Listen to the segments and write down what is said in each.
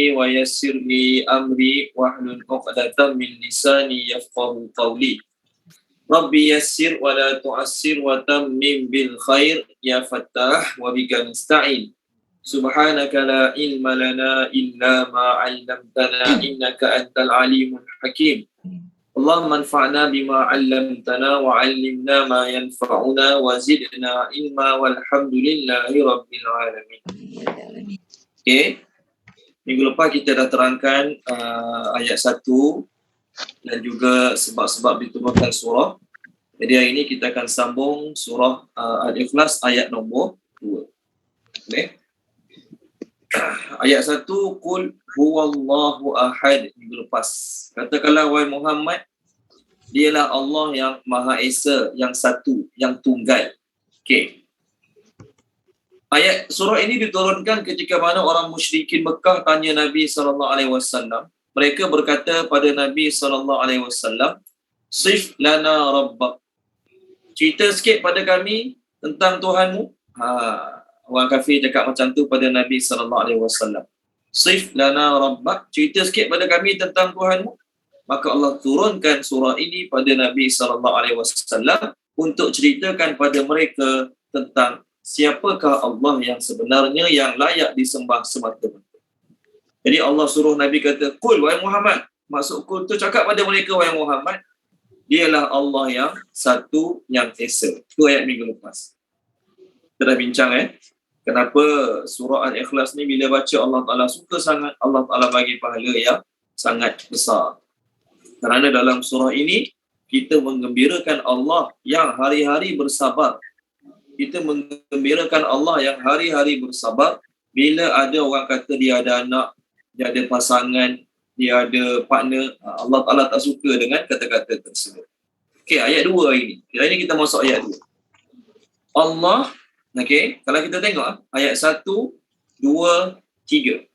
wa yassir li amri wahlul 'uqdatam min lisani yafqahu qawli. Rabbi yassir wa la tu'assir wa tammim bil khair ya Fattah wa bika nasta'in. Subhanaka la ilma lana illa ma 'allamtana innaka antal alimul hakim. Allahumma anfa'na bima 'allamtana wa 'allimna ma yanfa'una wa zidna ilma walhamdulillahi rabbil alamin. Okey. Minggu lepas kita dah terangkan ayat 1 dan juga sebab-sebab diturunkan surah. Jadi hari ini kita akan sambung surah Al-Ikhlas ayat nombor 2. Okey. Ayat 1, Qul huwallahu ahad, minggu lepas. Katakanlah wahai Muhammad, dialah Allah yang Maha Esa, yang satu, yang tunggal. Okey. Ayat surah ini diturunkan ketika mana orang musyrikin Mekah tanya Nabi SAW. Mereka berkata pada Nabi SAW, Sif lana rabbak. Cerita sikit pada kami tentang Tuhanmu. Orang kafir cakap macam tu pada Nabi SAW. Sif lana rabbak. Cerita sikit pada kami tentang Tuhanmu. Maka Allah turunkan surah ini pada Nabi SAW untuk ceritakan pada mereka tentang siapakah Allah yang sebenarnya yang layak disembah semata-mata. Jadi Allah suruh Nabi kata, Qul wahai Muhammad. Maksud Qul tu cakap pada mereka wahai Muhammad, dialah Allah yang satu, yang esa. Itu ayat minggu lepas. Kita dah bincang kenapa surah Al-Ikhlas ni bila baca Allah Ta'ala suka sangat, Allah Ta'ala bagi pahala yang sangat besar. Kerana dalam surah ini kita menggembirakan Allah yang hari-hari bersabar. Kita menggembirakan Allah yang hari-hari bersabar bila ada orang kata dia ada anak, dia ada pasangan, dia ada partner. Allah Ta'ala tak suka dengan kata-kata tersebut. Okey, ayat 2 ini. Kira ini kita masuk ayat 2. Allah, okey, kalau kita tengok ayat 1, 2, 3.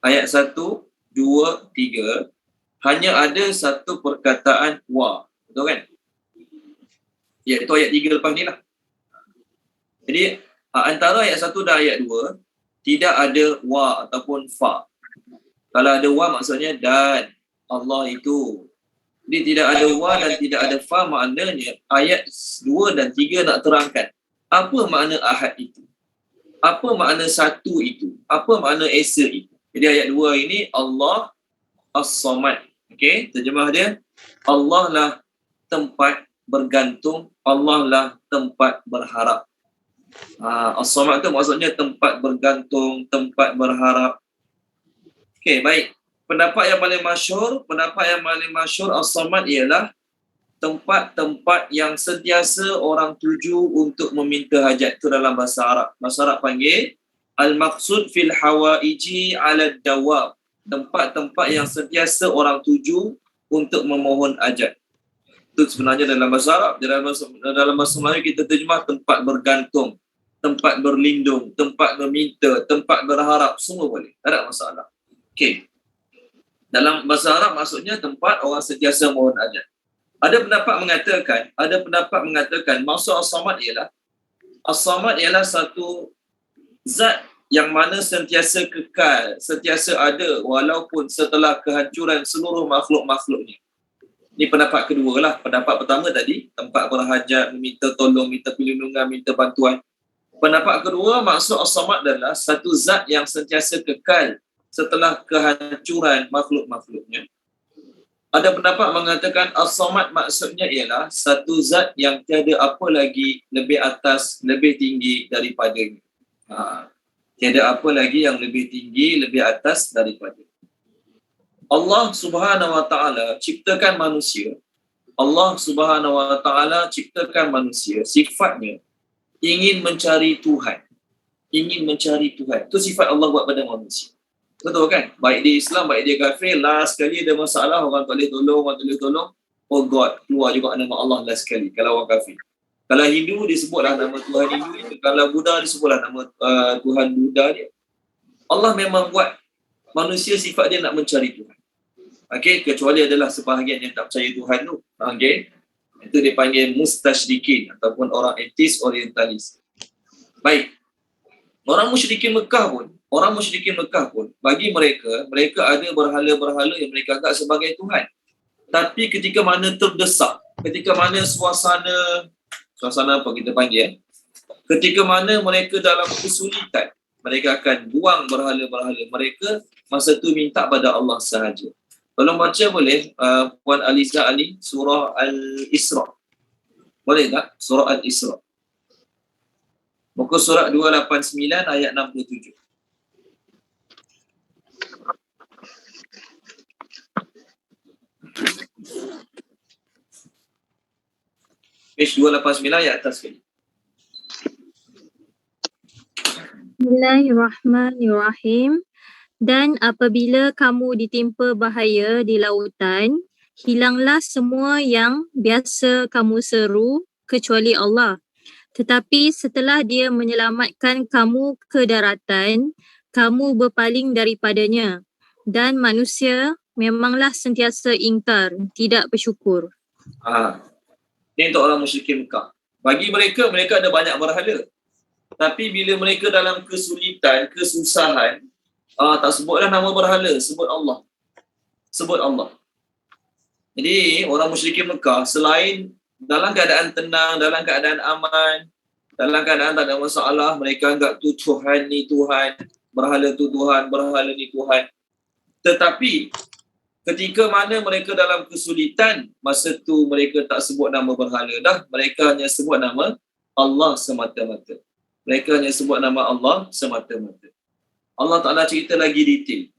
Ayat 1, 2, 3 hanya ada satu perkataan wa. Betul kan? Iaitu ayat 3 lepas ni lah. Jadi antara ayat 1 dan ayat 2 tidak ada wa ataupun fa. Kalau ada wa maksudnya dan Allah itu. Jadi tidak ada wa dan tidak ada fa, maknanya ayat 2 dan 3 nak terangkan apa makna ahad itu. Apa makna satu itu? Apa makna esa itu? Jadi ayat 2 ini Allah As-Samad. Okey, terjemah dia Allah lah tempat bergantung, Allah lah tempat berharap. As-Samad tu maksudnya tempat bergantung, tempat berharap. Okey, baik. Pendapat yang paling masyhur As-Samad ialah tempat-tempat yang sentiasa orang tuju untuk meminta hajat. Itu dalam bahasa Arab. Bahasa Arab panggil al-maqsud fil hawaiji 'ala dawab. Tempat-tempat yang sentiasa orang tuju untuk memohon hajat. Itu sebenarnya dalam bahasa Arab. Dalam bahasa Melayu kita terjemah tempat bergantung, tempat berlindung, tempat meminta, tempat berharap, semua boleh. Tak ada masalah. Okey. Dalam bahasa Arab maksudnya tempat orang sentiasa mohon hajat. Ada pendapat mengatakan maksud As-Samad ialah satu zat yang mana sentiasa kekal, sentiasa ada walaupun setelah kehancuran seluruh makhluk-makhluknya. Ini pendapat kedua lah. Pendapat pertama tadi, tempat berhajat, meminta tolong, minta perlindungan, minta bantuan. Pendapat kedua, maksud As-Samad adalah satu zat yang sentiasa kekal setelah kehancuran makhluk-makhluknya. Ada pendapat mengatakan As-Samad maksudnya ialah satu zat yang tiada apa lagi lebih atas, lebih tinggi daripadanya. Tiada apa lagi yang lebih tinggi, lebih atas daripada. Allah Subhanahu Wa Ta'ala ciptakan manusia. Allah Subhanahu Wa Ta'ala ciptakan manusia. Sifatnya ingin mencari Tuhan. Ingin mencari Tuhan. Itu sifat Allah buat pada manusia. Betul kan? Baik dia Islam, baik dia kafir, last sekali ada masalah, orang tak boleh tolong, oh God, keluar juga nama Allah last sekali kalau orang kafir. Kalau Hindu disebutlah nama Tuhan Hindu dia. Kalau Buddha disebutlah nama Tuhan Buddha dia. Allah memang buat manusia sifat dia nak mencari Tuhan. Okey, kecuali adalah sebahagian yang tak percaya Tuhan tu. Okey. Itu dipanggil mustasyrikin ataupun orang etis orientalis. Baik. Orang musyrikin Mekah pun orang musyrikin Mekah pun, bagi mereka, mereka ada berhala-berhala yang mereka anggap sebagai Tuhan. Tapi ketika mana terdesak, ketika mana suasana apa kita panggil, ketika mana mereka dalam kesulitan, mereka akan buang berhala-berhala mereka, masa tu minta pada Allah sahaja. Tolong baca boleh, Puan Aliza Ali, surah Al-Isra. Boleh tak? Surah Al-Isra. Muka surat 289 ayat 67. Page 289 ayat atas sekali. Bismillahirrahmanirrahim. Dan apabila kamu ditimpa bahaya di lautan, hilanglah semua yang biasa kamu seru kecuali Allah. Tetapi setelah Dia menyelamatkan kamu ke daratan, kamu berpaling daripadanya. Dan manusia memanglah sentiasa ingkar, tidak bersyukur. Ini untuk orang musyrikin Mekah. Bagi mereka, mereka ada banyak berhala. Tapi bila mereka dalam kesulitan, kesusahan, tak sebutlah nama berhala, sebut Allah. Sebut Allah. Jadi orang musyrikin Mekah, selain dalam keadaan tenang, dalam keadaan aman, dalam keadaan tak ada masalah, mereka anggap tu Tuhan ni Tuhan, berhala tu Tuhan, berhala ni Tuhan. Tetapi ketika mana mereka dalam kesulitan, masa tu mereka tak sebut nama berhala dah, mereka hanya sebut nama Allah semata-mata. Mereka hanya sebut nama Allah semata-mata. Allah Ta'ala cerita lagi detail.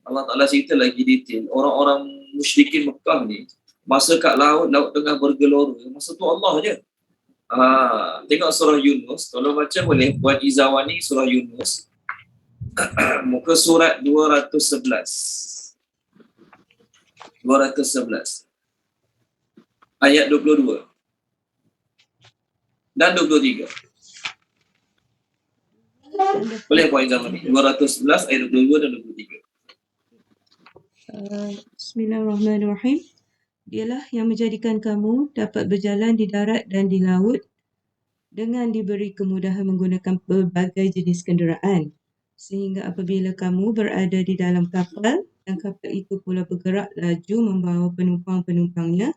Orang-orang musyrikin Mekah ni, masa kat laut tengah bergelora, masa tu Allah je. Tengok surah Yunus. Tolong baca boleh, Puan Izawani, surah Yunus. Muka surat 211. Ayat 22 dan 23. Boleh Puan Izawani, 211 ayat 22 dan 23. Bismillahirrahmanirrahim. Dialah yang menjadikan kamu dapat berjalan di darat dan di laut dengan diberi kemudahan menggunakan berbagai jenis kenderaan. Sehingga apabila kamu berada di dalam kapal dan kapal itu pula bergerak laju membawa penumpang-penumpangnya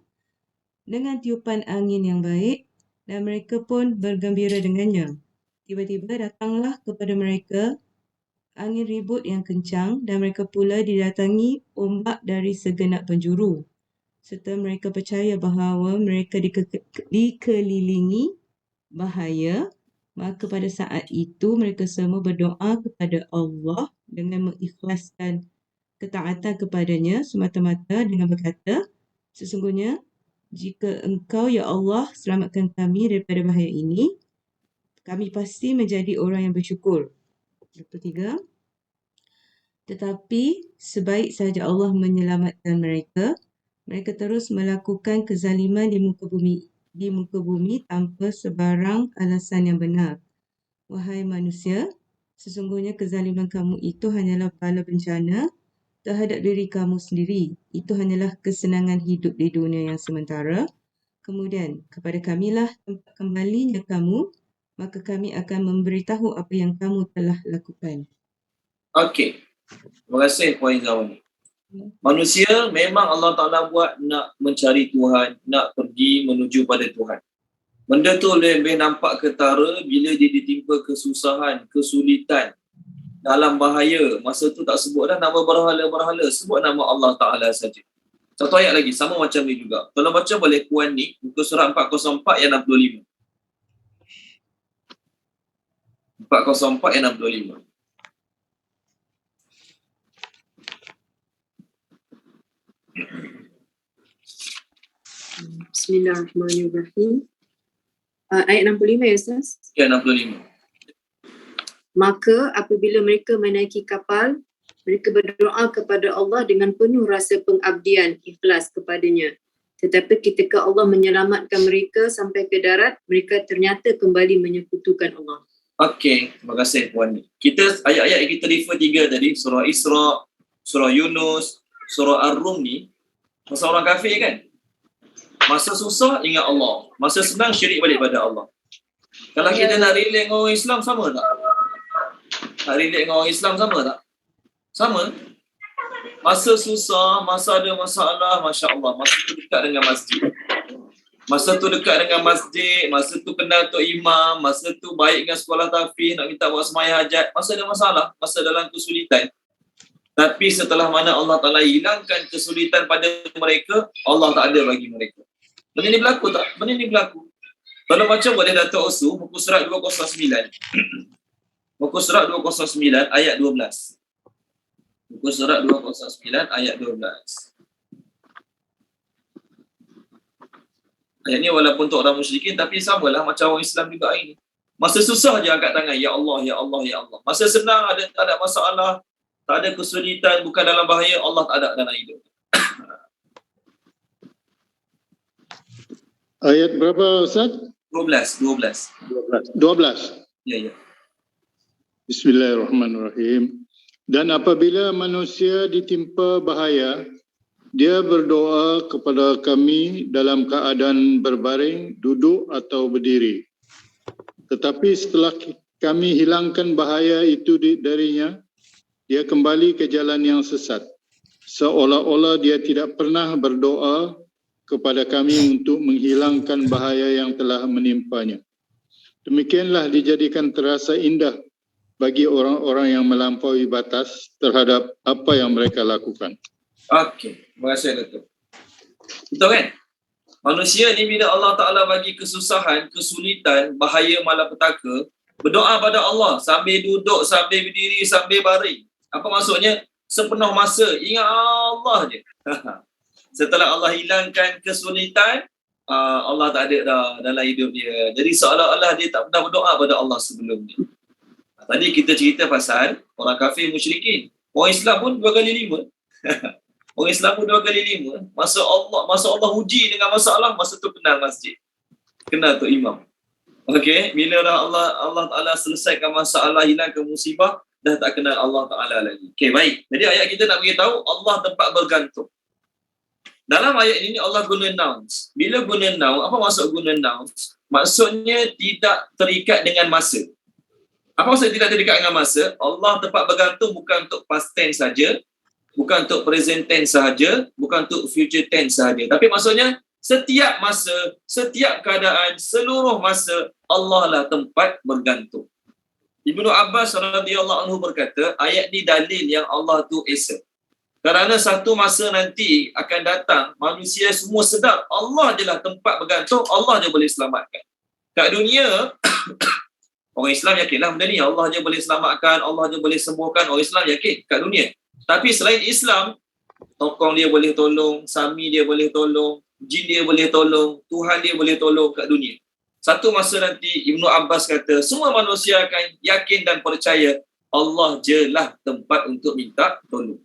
dengan tiupan angin yang baik dan mereka pun bergembira dengannya. Tiba-tiba datanglah kepada mereka angin ribut yang kencang dan mereka pula didatangi ombak dari segenap penjuru. Serta mereka percaya bahawa mereka dikelilingi bahaya, maka pada saat itu mereka semua berdoa kepada Allah dengan mengikhlaskan ketaatan kepadanya semata-mata dengan berkata, sesungguhnya jika Engkau ya Allah selamatkan kami daripada bahaya ini, kami pasti menjadi orang yang bersyukur. 23. Tetapi sebaik sahaja Allah menyelamatkan mereka, mereka terus melakukan kezaliman di muka bumi tanpa sebarang alasan yang benar. Wahai manusia, sesungguhnya kezaliman kamu itu hanyalah bala bencana terhadap diri kamu sendiri. Itu hanyalah kesenangan hidup di dunia yang sementara. Kemudian kepada kamilah tempat kembalinya kamu, maka kami akan memberitahu apa yang kamu telah lakukan. Okey. Terima kasih Puan Izawani. Manusia memang Allah Ta'ala buat nak mencari Tuhan, nak pergi menuju pada Tuhan. Benda tu lebih nampak ketara bila dia ditimpa kesusahan, kesulitan, dalam bahaya. Masa tu tak sebut dah nama berhala-berhala, sebut nama Allah Ta'ala saja. Satu ayat lagi, sama macam ni juga. Tolong baca boleh Puan ni, muka surat 404 ayat 65. 404 ayat 65. Bismillahirrahmanirrahim. Ayat 65 ya Ustaz? Ya, 65. Maka apabila mereka menaiki kapal, mereka berdoa kepada Allah dengan penuh rasa pengabdian, ikhlas kepadanya. Tetapi ketika Allah menyelamatkan mereka sampai ke darat, mereka ternyata kembali menyekutukan Allah. Okey, terima kasih Puan ni. Kita ayat-ayat yang kita refer 3 tadi, surah Isra, surah Yunus, surah Ar-Rum ni, masa orang kafir kan? Masa susah ingat Allah, masa senang syirik balik pada Allah. Kalau kita nak relate dengan orang Islam, sama tak? Nak relate dengan orang Islam, sama tak? Sama. Masa susah, masa ada masalah, Masya Allah, masa tu dekat dengan masjid. Masa tu dekat dengan masjid, masa tu kenal Tok Imam, masa tu baik dengan sekolah tahfiz, nak minta buat sembahyang hajat, masa ada masalah, masa dalam kesulitan. Tapi setelah mana Allah Ta'ala hilangkan kesulitan pada mereka, Allah tak ada bagi mereka. Benda ni berlaku tak? Benda ni berlaku. Kalau baca boleh Datuk Osu, muka surat 209. Muka surat 209 ayat 12. Muka surat 209 ayat 12. Ayat ni walaupun untuk orang musyrikin tapi samalah macam orang Islam juga hari ni. Masa susah je angkat tangan, ya Allah, ya Allah, ya Allah. Masa senang tak ada masalah, tak ada kesulitan, bukan dalam bahaya, Allah tak ada dalam hidup. Ayat berapa Ustaz? 12. 12. Ya. Bismillahirrahmanirrahim. Dan apabila manusia ditimpa bahaya, dia berdoa kepada kami dalam keadaan berbaring, duduk atau berdiri. Tetapi setelah kami hilangkan bahaya itu darinya, dia kembali ke jalan yang sesat. Seolah-olah dia tidak pernah berdoa kepada kami untuk menghilangkan bahaya yang telah menimpanya. Demikianlah dijadikan terasa indah bagi orang-orang yang melampaui batas terhadap apa yang mereka lakukan. Okey, terima kasih Datuk. Betul kan? Manusia ni bila Allah Ta'ala bagi kesusahan, kesulitan, bahaya, malapetaka, berdoa pada Allah sambil duduk, sambil berdiri, sambil baring. Apa maksudnya? Sepenuh masa, ingat Allah je. Setelah Allah hilangkan kesulitan, Allah tak ada dah dalam hidup dia. Jadi seolah-olah dia tak pernah berdoa pada Allah sebelum ni. Tadi kita cerita pasal orang kafir musyrikin. Orang Islam pun 2 kali 5. Orang Islam pun 2 kali 5. Masa Allah uji dengan masalah, masa tu kenal masjid. Kenal Tok Imam. Okey, bila dah Allah Ta'ala selesaikan masalah, hilangkan musibah, dah tak kenal Allah Ta'ala lagi. Okey, baik. Jadi ayat kita nak beritahu Allah tempat bergantung. Dalam ayat ini Allah guna nouns. Bila guna noun, apa maksud guna nouns? Maksudnya tidak terikat dengan masa. Apa maksud tidak terikat dengan masa? Allah tempat bergantung bukan untuk past tense saja, bukan untuk present tense sahaja, bukan untuk future tense sahaja. Tapi maksudnya setiap masa, setiap keadaan, seluruh masa Allah lah tempat bergantung. Ibnu Abbas radhiyallahu anhu berkata, ayat ni dalil yang Allah tu esa. Kerana satu masa nanti akan datang, manusia semua sedar Allah je lah tempat bergantung, Allah je boleh selamatkan. Kat dunia orang Islam yakinlah benda ni, Allah je boleh selamatkan, Allah je boleh sembuhkan, orang Islam yakin kat dunia. Tapi selain Islam, tokong dia boleh tolong, sami dia boleh tolong, jin dia boleh tolong, Tuhan dia boleh tolong kat dunia. Satu masa nanti Ibnu Abbas kata, semua manusia akan yakin dan percaya Allah je lah tempat untuk minta tolong.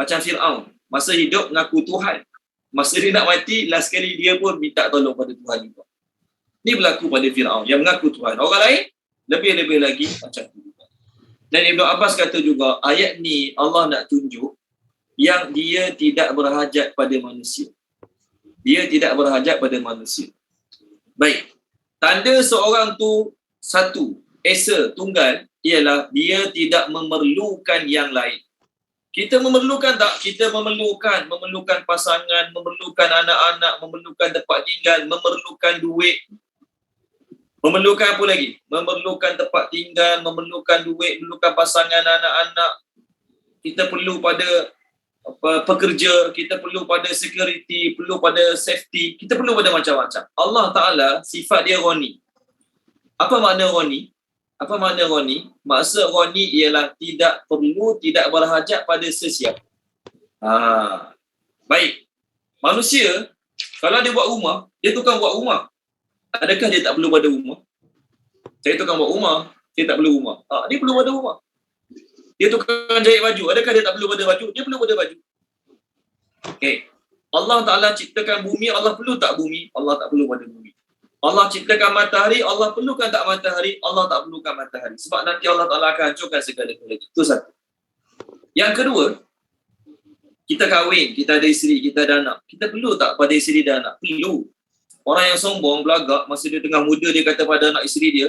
Macam Fir'aun, masa hidup mengaku Tuhan, masa dia nak mati, last sekali dia pun minta tolong pada Tuhan juga. Ini berlaku pada Fir'aun yang mengaku Tuhan. Orang lain lebih-lebih lagi macam tu. Dan Ibnu Abbas kata juga, ayat ni Allah nak tunjuk yang dia tidak berhajat pada manusia. Dia tidak berhajat pada manusia. Baik. Tanda seorang tu satu, esa, tunggal, ialah dia tidak memerlukan yang lain. Kita memerlukan tak? Kita memerlukan pasangan, memerlukan anak-anak, memerlukan tempat tinggal, memerlukan duit. Memerlukan apa lagi? Memerlukan tempat tinggal, memerlukan duit, memerlukan pasangan, anak-anak. Kita perlu pada pekerja, kita perlu pada security, perlu pada safety, kita perlu pada macam-macam. Allah Ta'ala sifat dia ghani. Apa makna ghani? Apa makna ghani? Maksud ghani ialah tidak perlu, tidak berhajat pada sesiapa. Baik. Manusia, kalau dia buat rumah, dia tukang buat rumah. Adakah dia tak perlu pada rumah? Saya tukang buat rumah, saya tak perlu rumah. Dia perlu pada rumah. Dia tukang jahit baju, adakah dia tak perlu pada baju? Dia perlu pada baju. Okay. Allah Ta'ala ciptakan bumi, Allah perlu tak bumi? Allah tak perlu pada bumi. Allah ciptakan matahari, Allah perlukan tak matahari? Allah tak perlukan matahari. Sebab nanti Allah Ta'ala akan hancurkan segala-galanya. Itu satu. Yang kedua, kita kahwin, kita ada isteri, kita ada anak. Kita perlu tak pada isteri dan anak? Perlu. Orang yang sombong, belagak, masa dia tengah muda, dia kata pada anak isteri dia,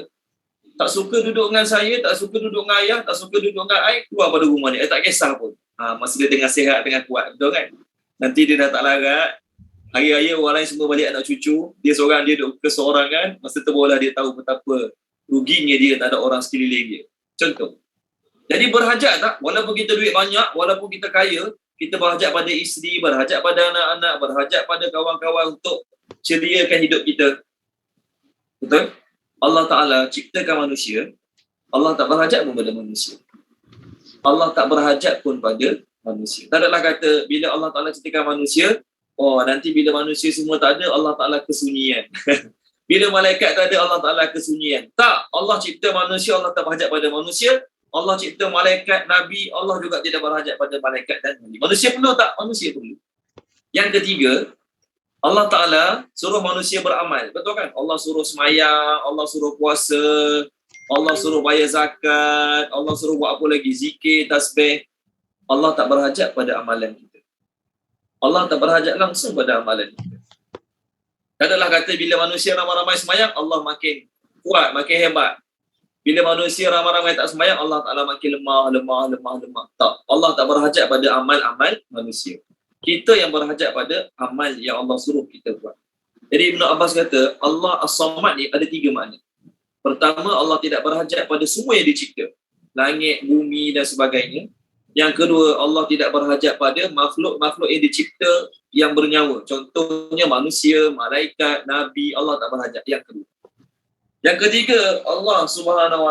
Tak suka duduk dengan saya, tak suka duduk dengan ayah, tak suka duduk dengan I, keluar pada rumah ni. Tak kisah pun. Masa dia tengah sihat, tengah kuat. Betul kan? Nanti dia dah tak larat. Hari raya orang lain semua balik anak cucu. Dia seorang, dia duduk keseorangan. Masa tu barulah dia tahu betapa ruginya dia tak ada orang sekeliling dia. Contoh. Jadi berhajat tak? Walaupun kita duit banyak, walaupun kita kaya, kita berhajat pada isteri, berhajat pada anak-anak, berhajat pada kawan-kawan untuk ceriakan hidup kita. Betul? Allah Ta'ala ciptakan manusia, Allah tak berhajat pun pada manusia. Allah tak berhajat pun pada manusia. Tak adalah kata bila Allah Ta'ala ciptakan manusia, nanti bila manusia semua tak ada, Allah Ta'ala kesunyian. Bila malaikat tak ada, Allah Ta'ala kesunyian. Tak, Allah cipta manusia, Allah tak berhajat pada manusia. Allah cipta malaikat, Nabi, Allah juga tidak berhajat pada malaikat dan Nabi. Manusia perlu tak? Manusia perlu. Yang ketiga, Allah Ta'ala suruh manusia beramal. Betul kan? Allah suruh semayang, Allah suruh puasa, Allah suruh bayar zakat, Allah suruh buat apa lagi? Zikir, tasbih. Allah tak berhajat pada amalan kita. Allah tak berhajat langsung pada amalan kita. Tak adalah kata bila manusia ramai-ramai semayang, Allah makin kuat, makin hebat. Bila manusia ramai-ramai tak semayang, Allah Ta'ala makin lemah. Tak. Allah tak berhajat pada amal-amal manusia. Kita yang berhajat pada amal yang Allah suruh kita buat. Jadi Ibn Abbas kata, Allah As-Samad ni ada 3 makna. Pertama, Allah tidak berhajat pada semua yang dicipta. Langit, bumi dan sebagainya. Yang kedua, Allah tidak berhajat pada makhluk-makhluk yang dicipta yang bernyawa. Contohnya manusia, malaikat, Nabi, Allah tak berhajat. Yang kedua. Yang ketiga, Allah Subhanahu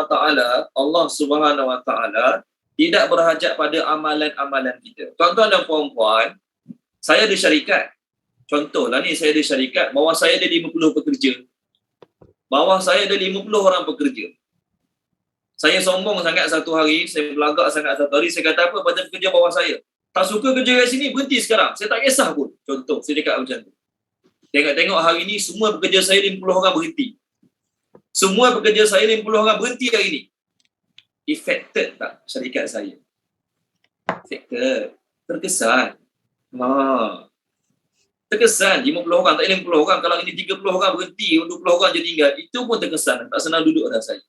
Wa Ta'ala tidak berhajat pada amalan-amalan kita. Tuan-tuan dan puan-puan, saya ada syarikat. Contohlah ni, saya ada syarikat. Bawah saya ada 50 pekerja. Bawah saya ada 50 orang pekerja. Saya sombong sangat satu hari, saya belagak sangat satu hari, saya kata apa pada pekerja bawah saya? Tak suka kerja kat sini, berhenti sekarang. Saya tak kisah pun. Contoh, saya cakap macam tu. Tengok hari ni, semua pekerja saya 50 orang berhenti. Semua pekerja saya 50 orang berhenti hari ni. Affected tak syarikat saya? Affected. Terkesan. Terkesan 50 orang, tak 50 orang. Kalau ini 30 orang berhenti, 20 orang je tinggal. Itu pun terkesan. Tak senang duduk dah saya.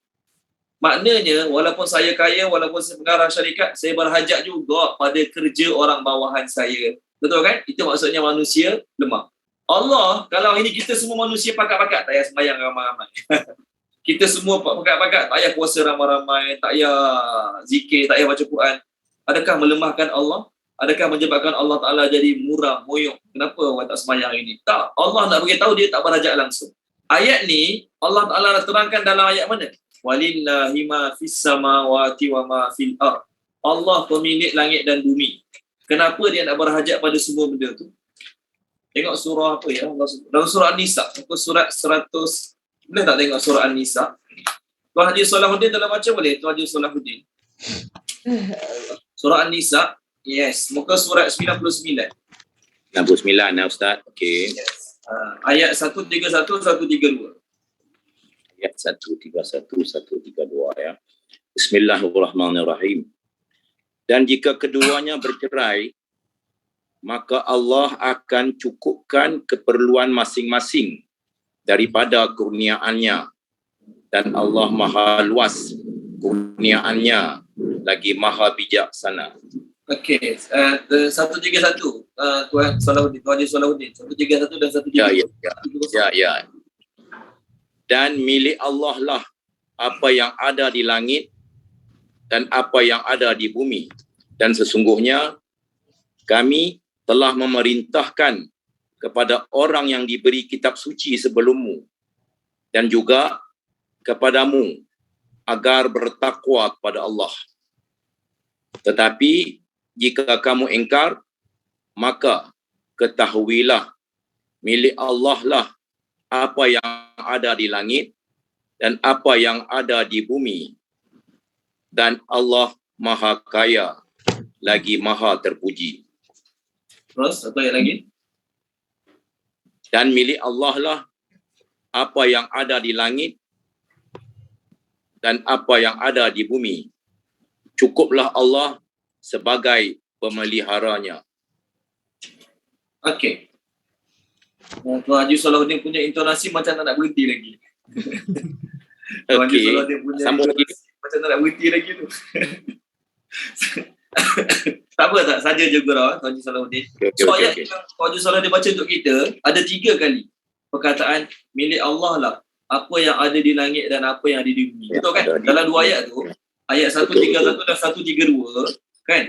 Maknanya, walaupun saya kaya, walaupun saya pengarah syarikat, saya berhajat juga pada kerja orang bawahan saya. Betul kan? Itu maksudnya manusia lemah. Allah, kalau ini kita semua manusia pakat-pakat, tak payah sembahyang ramai-ramai. Kita semua pakat-pakat, tak payah puasa ramai-ramai, tak payah zikir, tak payah baca Quran. Adakah melemahkan Allah? Adakah menyebabkan Allah Ta'ala jadi muram, moyok? Kenapa orang tak sembahyang ini? Tak. Allah nak beritahu dia tak berhajat langsung. Ayat ni, Allah Ta'ala terangkan dalam ayat mana? Walillahi ma fis samawati wa ma fil ard. Allah pemilik langit dan bumi. Kenapa dia nak berhajat pada semua benda tu? Tengok surah apa ya? Dalam surah An-Nisa. Surat 100. Boleh tak tengok surah An-Nisa? Tuan Haji Salahuddin dalam baca boleh? Tuan Haji Salahuddin. Surah An-Nisa. Yes. Muka surat 99. 99 Ustaz. Okey. Yes. Ayat 131, 132. Ayat 131, 132 ya. Bismillahirrahmanirrahim. Dan jika keduanya bercerai, maka Allah akan cukupkan keperluan masing-masing daripada kurniaannya. Dan Allah maha luas kurniaannya, lagi maha bijaksana. Okey, 131 Tuan Salahuddin, Tuan Haji Salahuddin, 131 dan 132. Ya. Dan milik Allah lah apa yang ada di langit dan apa yang ada di bumi. Dan sesungguhnya kami telah memerintahkan kepada orang yang diberi kitab suci sebelummu dan juga kepadamu agar bertakwa kepada Allah. Tetapi jika kamu ingkar, maka ketahuilah milik Allah lah apa yang ada di langit dan apa yang ada di bumi. Dan Allah maha kaya lagi maha terpuji. Terus, apa yang lagi? Dan milik Allah lah apa yang ada di langit dan apa yang ada di bumi. Cukuplah Allah sebagai pemeliharanya. Okey. Tuan Haji Salahuddin punya intonasi macam tak nak berhenti lagi. Okey. Kalau dia punya Sambung lagi. macam nak berhenti lagi tu. Tak apa tak, saja je gurau Tuan Haji Salahuddin. Okey, So okey, ayat okey. yang Tuan Haji Salahuddin baca untuk kita ada 3 kali perkataan milik Allah lah apa yang ada di langit dan apa yang ada di bumi. Yang Betul kan? ada di Dalam 2 bumi. ayat tu, ayat 131 dan 132 kan?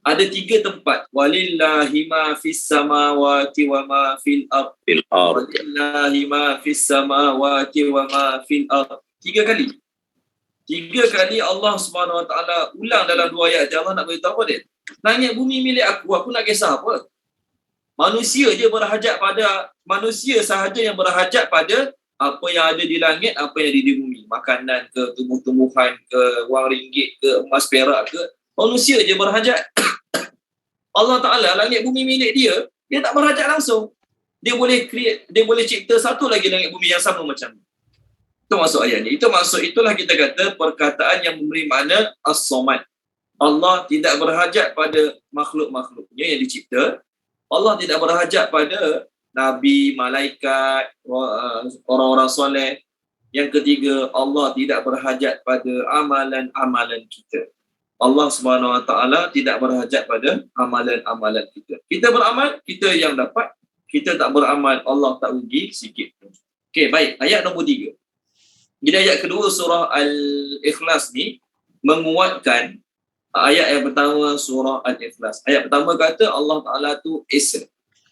Ada 3 tempat. Walillahi ma fis samawati wa ma fil ardh. Fil ard. Walillahi ma fis samawati wa ma fil ardh. 3 kali. 3 kali Allah Subhanahu Wa Taala ulang dalam 2 ayat. Allah nak beritahu apa dia? Langit bumi milik aku nak kisah apa? Manusia je berhajat pada, manusia sahaja yang berhajat pada apa yang ada di langit, apa yang ada di bumi. Makanan ke, tumbuh-tumbuhan ke, wang ringgit ke, emas perak ke. Manusia je berhajat. Allah Ta'ala, langit bumi milik dia, dia tak berhajat langsung. Dia boleh create, dia boleh cipta satu lagi langit bumi yang sama macam ni. Itu maksud ayat ni. Itulah kita kata perkataan yang memberi makna as-samad. Allah tidak berhajat pada makhluk-makhluknya yang dicipta. Allah tidak berhajat pada nabi, malaikat, orang-orang soleh. Yang ketiga, Allah tidak berhajat pada amalan-amalan kita. Allah Subhanahu Wa Taala tidak berhajat pada amalan-amalan kita. Kita beramal, kita yang dapat. Kita tak beramal, Allah tak rugi sikit pun. Okey, baik. Ayat nombor 3. Jadi ayat kedua surah Al-Ikhlas ni menguatkan ayat yang pertama surah Al-Ikhlas. Ayat pertama kata Allah Ta'ala tu Esa.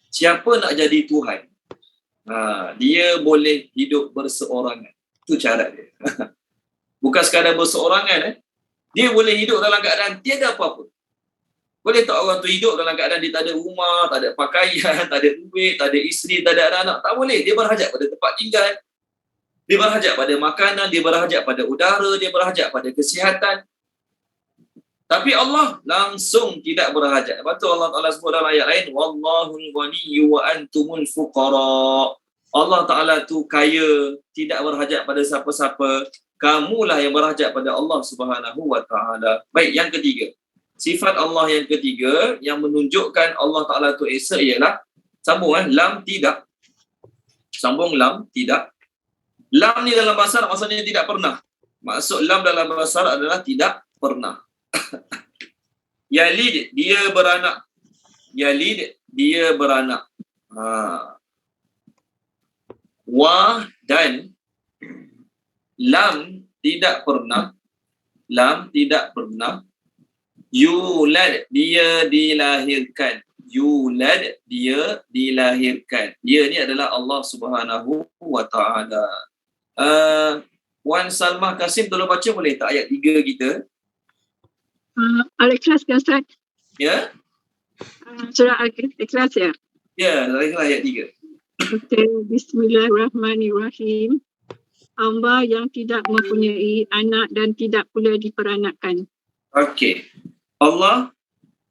Siapa nak jadi Tuhan, dia boleh hidup berseorangan. Itu syarat dia. Bukan sekadar berseorangan. Dia boleh hidup dalam keadaan tiada apa-apa. Boleh tak orang tu hidup dalam keadaan dia tak ada rumah, tak ada pakaian, tak ada duit, tak ada isteri, tak ada anak? Tak boleh. Dia berhajat pada tempat tinggal. Dia berhajat pada makanan, dia berhajat pada udara, dia berhajat pada kesihatan. Tapi Allah langsung tidak berhajat. Lepas tu Allah Ta'ala sebut dalam ayat lain, Wallahul ghaniyyu wa antumul fuqara. Allah Ta'ala tu kaya, tidak berhajat pada siapa-siapa. Kamulah yang berhajat pada Allah Subhanahu Wa Ta'ala. Baik, yang ketiga. Sifat Allah yang ketiga yang menunjukkan Allah Ta'ala tu Esa ialah, sambung lam tidak. Sambung lam tidak. Lam ni dalam bahasa Arab maksudnya tidak pernah. Maksud lam dalam bahasa Arab adalah tidak pernah. Yalid, dia beranak. Yalid, dia beranak. Wa dan lam tidak pernah. Lam tidak pernah. Yulad, dia dilahirkan. Yulad, dia dilahirkan. Dia ni adalah Allah Subhanahu Wa Ta'ala. Wan Salmah Kasim, tolong baca boleh tak ayat 3 kita? Al-Ikhlas kan Ustaz? Ya? Surah Al-Ikhlas ya? Ya, ayat 3. Okay. Bismillahirrahmanirrahim. Hamba yang tidak mempunyai anak dan tidak pula diperanakkan. Okey. Allah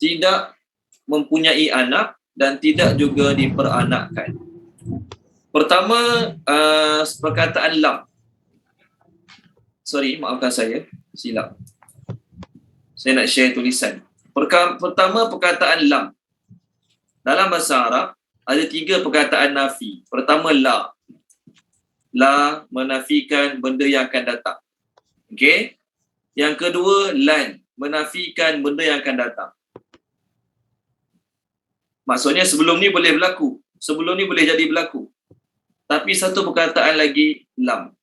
tidak mempunyai anak dan tidak juga diperanakkan. Pertama, perkataan lam. Sorry, maafkan saya. Silap. Saya nak share tulisan. Pertama, perkataan lam. Dalam bahasa Arab, ada 3 perkataan nafi. Pertama, la. La menafikan benda yang akan datang. Okey. Yang kedua, lan. Menafikan benda yang akan datang. Maksudnya sebelum ni boleh berlaku. Sebelum ni boleh jadi berlaku. Tapi satu perkataan lagi, lam.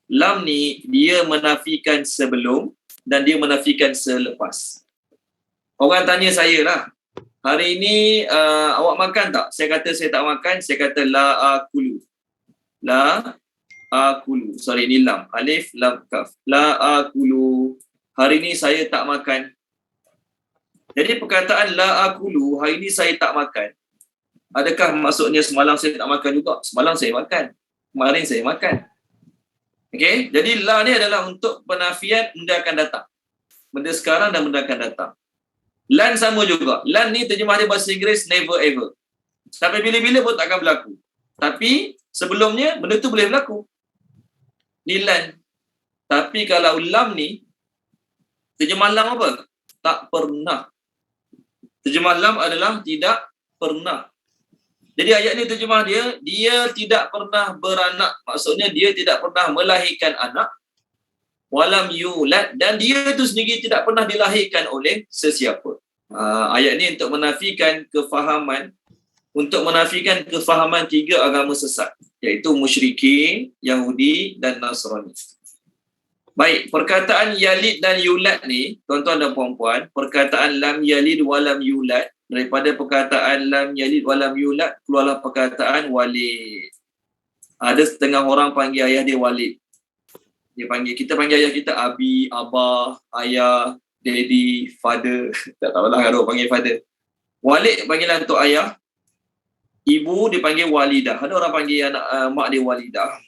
Lam ni, dia menafikan sebelum dan dia menafikan selepas. Orang tanya saya lah, hari ini awak makan tak? Saya kata saya tak makan, saya kata la akulu. La akulu. Sorry, ini lam. Alif, lam, kaf. La akulu. Hari ini saya tak makan. Jadi perkataan la akulu, hari ini saya tak makan. Adakah maksudnya semalam saya tak makan juga? Semalam saya makan. Kemarin saya makan. Okey, jadi la ni adalah untuk penafian benda akan datang. Benda sekarang dan benda akan datang. Lan sama juga. Lan ni terjemah dia bahasa Inggeris never ever. Sampai bila-bila pun tak akan berlaku. Tapi sebelumnya benda tu boleh berlaku. Ni lan. Tapi kalau lam ni, terjemah lam apa? Tak pernah. Terjemah lam adalah tidak pernah. Jadi ayat ni terjemah dia tidak pernah beranak. Maksudnya dia tidak pernah melahirkan anak. Walam yulad, dan dia itu sendiri tidak pernah dilahirkan oleh sesiapa. Ayat ni untuk menafikan kefahaman tiga agama sesat, iaitu musyrikin, Yahudi dan Nasrani. Baik, perkataan yalid dan yulad ni, tuan-tuan dan puan-puan, perkataan lam yalid walam yulad, daripada perkataan lam yalid walam yulad keluarlah perkataan walid. Ada setengah orang panggil ayah dia walid. Kita panggil ayah kita abi, abah, ayah, daddy, father. Tak tahulah kalau panggil father. Walid panggilan untuk ayah. Ibu dipanggil walidah. Ada orang panggil anak mak dia walidah.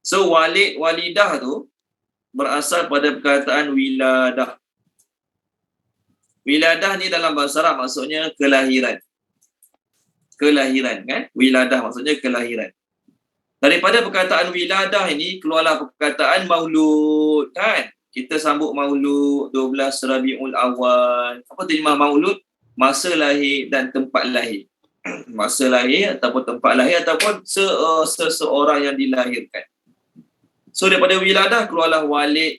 So walid, walidah tu berasal pada perkataan wiladah. Wiladah ni dalam bahasa Arab maksudnya kelahiran. Kelahiran kan? Wiladah maksudnya kelahiran. Daripada perkataan wiladah ini keluarlah perkataan maulud kan? Kita sambut maulud 12 Rabiul Awal. Apa terjemah maulud? Masa lahir dan tempat lahir. Masa lahir ataupun tempat lahir ataupun seseorang yang dilahirkan. So daripada wiladah keluarlah walid,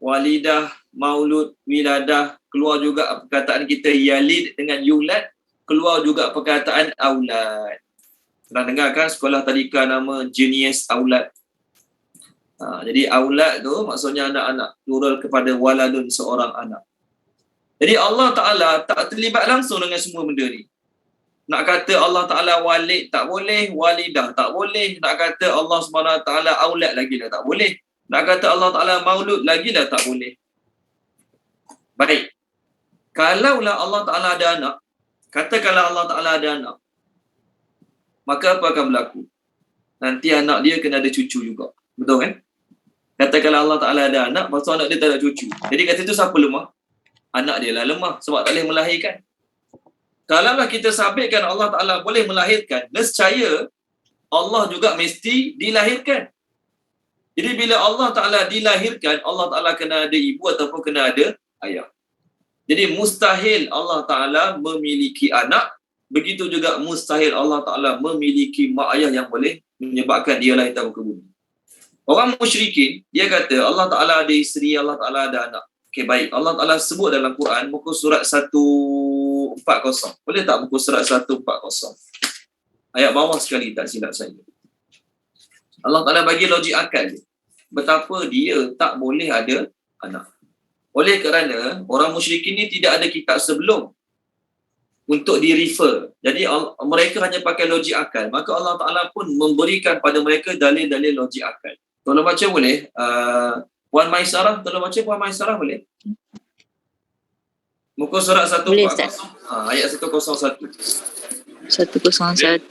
walidah, maulud, wiladah. Keluar juga perkataan kita yalid dengan yulad. Keluar juga perkataan aulad. Pernah dengar kan sekolah tadika nama Jenius Aulad. Jadi aulad tu maksudnya anak-anak, plural kepada waladun, seorang anak. Jadi Allah Ta'ala tak terlibat langsung dengan semua benda ni. Nak kata Allah Ta'ala walid tak boleh, walidah tak boleh. Nak kata Allah SWT aulad lagi dah tak boleh. Nak kata Allah Ta'ala maulud lagi dah tak boleh. Baik. Kalaulah Allah Ta'ala ada anak, katakanlah Allah Ta'ala ada anak, maka apa akan berlaku? Nanti anak dia kena ada cucu juga. Betul kan? Katakanlah Allah Ta'ala ada anak, pasal anak dia tak ada cucu. Jadi kata itu siapa lemah? Anak dia lah lemah sebab tak boleh melahirkan. Kalaulah kita sabitkan Allah Ta'ala boleh melahirkan, nescaya Allah juga mesti dilahirkan. Jadi bila Allah Ta'ala dilahirkan, Allah Ta'ala kena ada ibu ataupun kena ada ayah. Jadi mustahil Allah Ta'ala memiliki anak. Begitu juga mustahil Allah Ta'ala memiliki mak ayah yang boleh menyebabkan dia lahir ke muka bumi. Orang musyrikin, dia kata Allah Ta'ala ada isteri, Allah Ta'ala ada anak. Okey, baik. Allah Ta'ala sebut dalam Quran, muka surat 140. Boleh tak muka surat 140? Ayat bawah sekali, tak silap saya. Allah Ta'ala bagi logik akal dia. Betapa dia tak boleh ada anak. Oleh kerana orang musyrikin ni tidak ada kitab sebelum untuk di-refer. Jadi mereka hanya pakai logik akal. Maka Allah Ta'ala pun memberikan pada mereka dalil-dalil logik akal. Tolong baca boleh? Puan Maisarah, tolong baca Puan Maisarah boleh? Muka surat 140. Ayat 101. 101.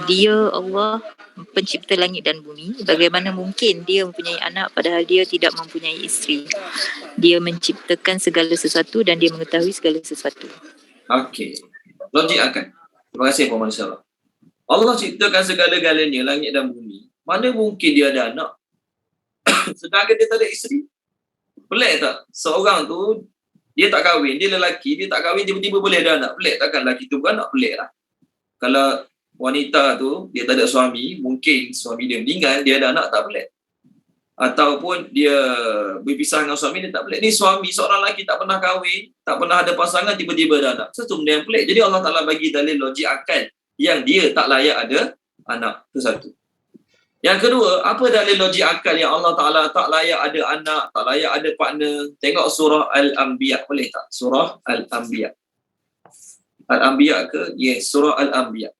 Dia Allah pencipta langit dan bumi. Bagaimana mungkin dia mempunyai anak padahal dia tidak mempunyai isteri? Dia menciptakan segala sesuatu dan dia mengetahui segala sesuatu. Okey. Logik akal. Terima kasih Puan Maisarah. Allah ciptakan segala-galanya, langit dan bumi. Mana mungkin dia ada anak? Sedangkan dia tak ada isteri. Pelik tak? Seorang tu, dia tak kahwin, dia lelaki, dia tak kahwin, tiba-tiba boleh ada anak. Pelik takkan lelaki tu beranak? Pelik lah. Kalau wanita tu, dia tak ada suami, mungkin suami dia meninggal, dia ada anak, tak pelik. Ataupun dia berpisah dengan suami, dia tak pelik. Ni suami, seorang lelaki tak pernah kahwin, tak pernah ada pasangan, tiba-tiba ada anak. Satu benda yang pelik. Jadi Allah Ta'ala bagi dalil logik akal yang dia tak layak ada anak. Itu satu. Yang kedua, apa dalil logik akal yang Allah Ta'ala tak layak ada anak, tak layak ada partner? Tengok surah Al-Anbiya, boleh tak? Surah Al-Anbiya. Al-Anbiya ke? Yes, surah Al-Anbiya.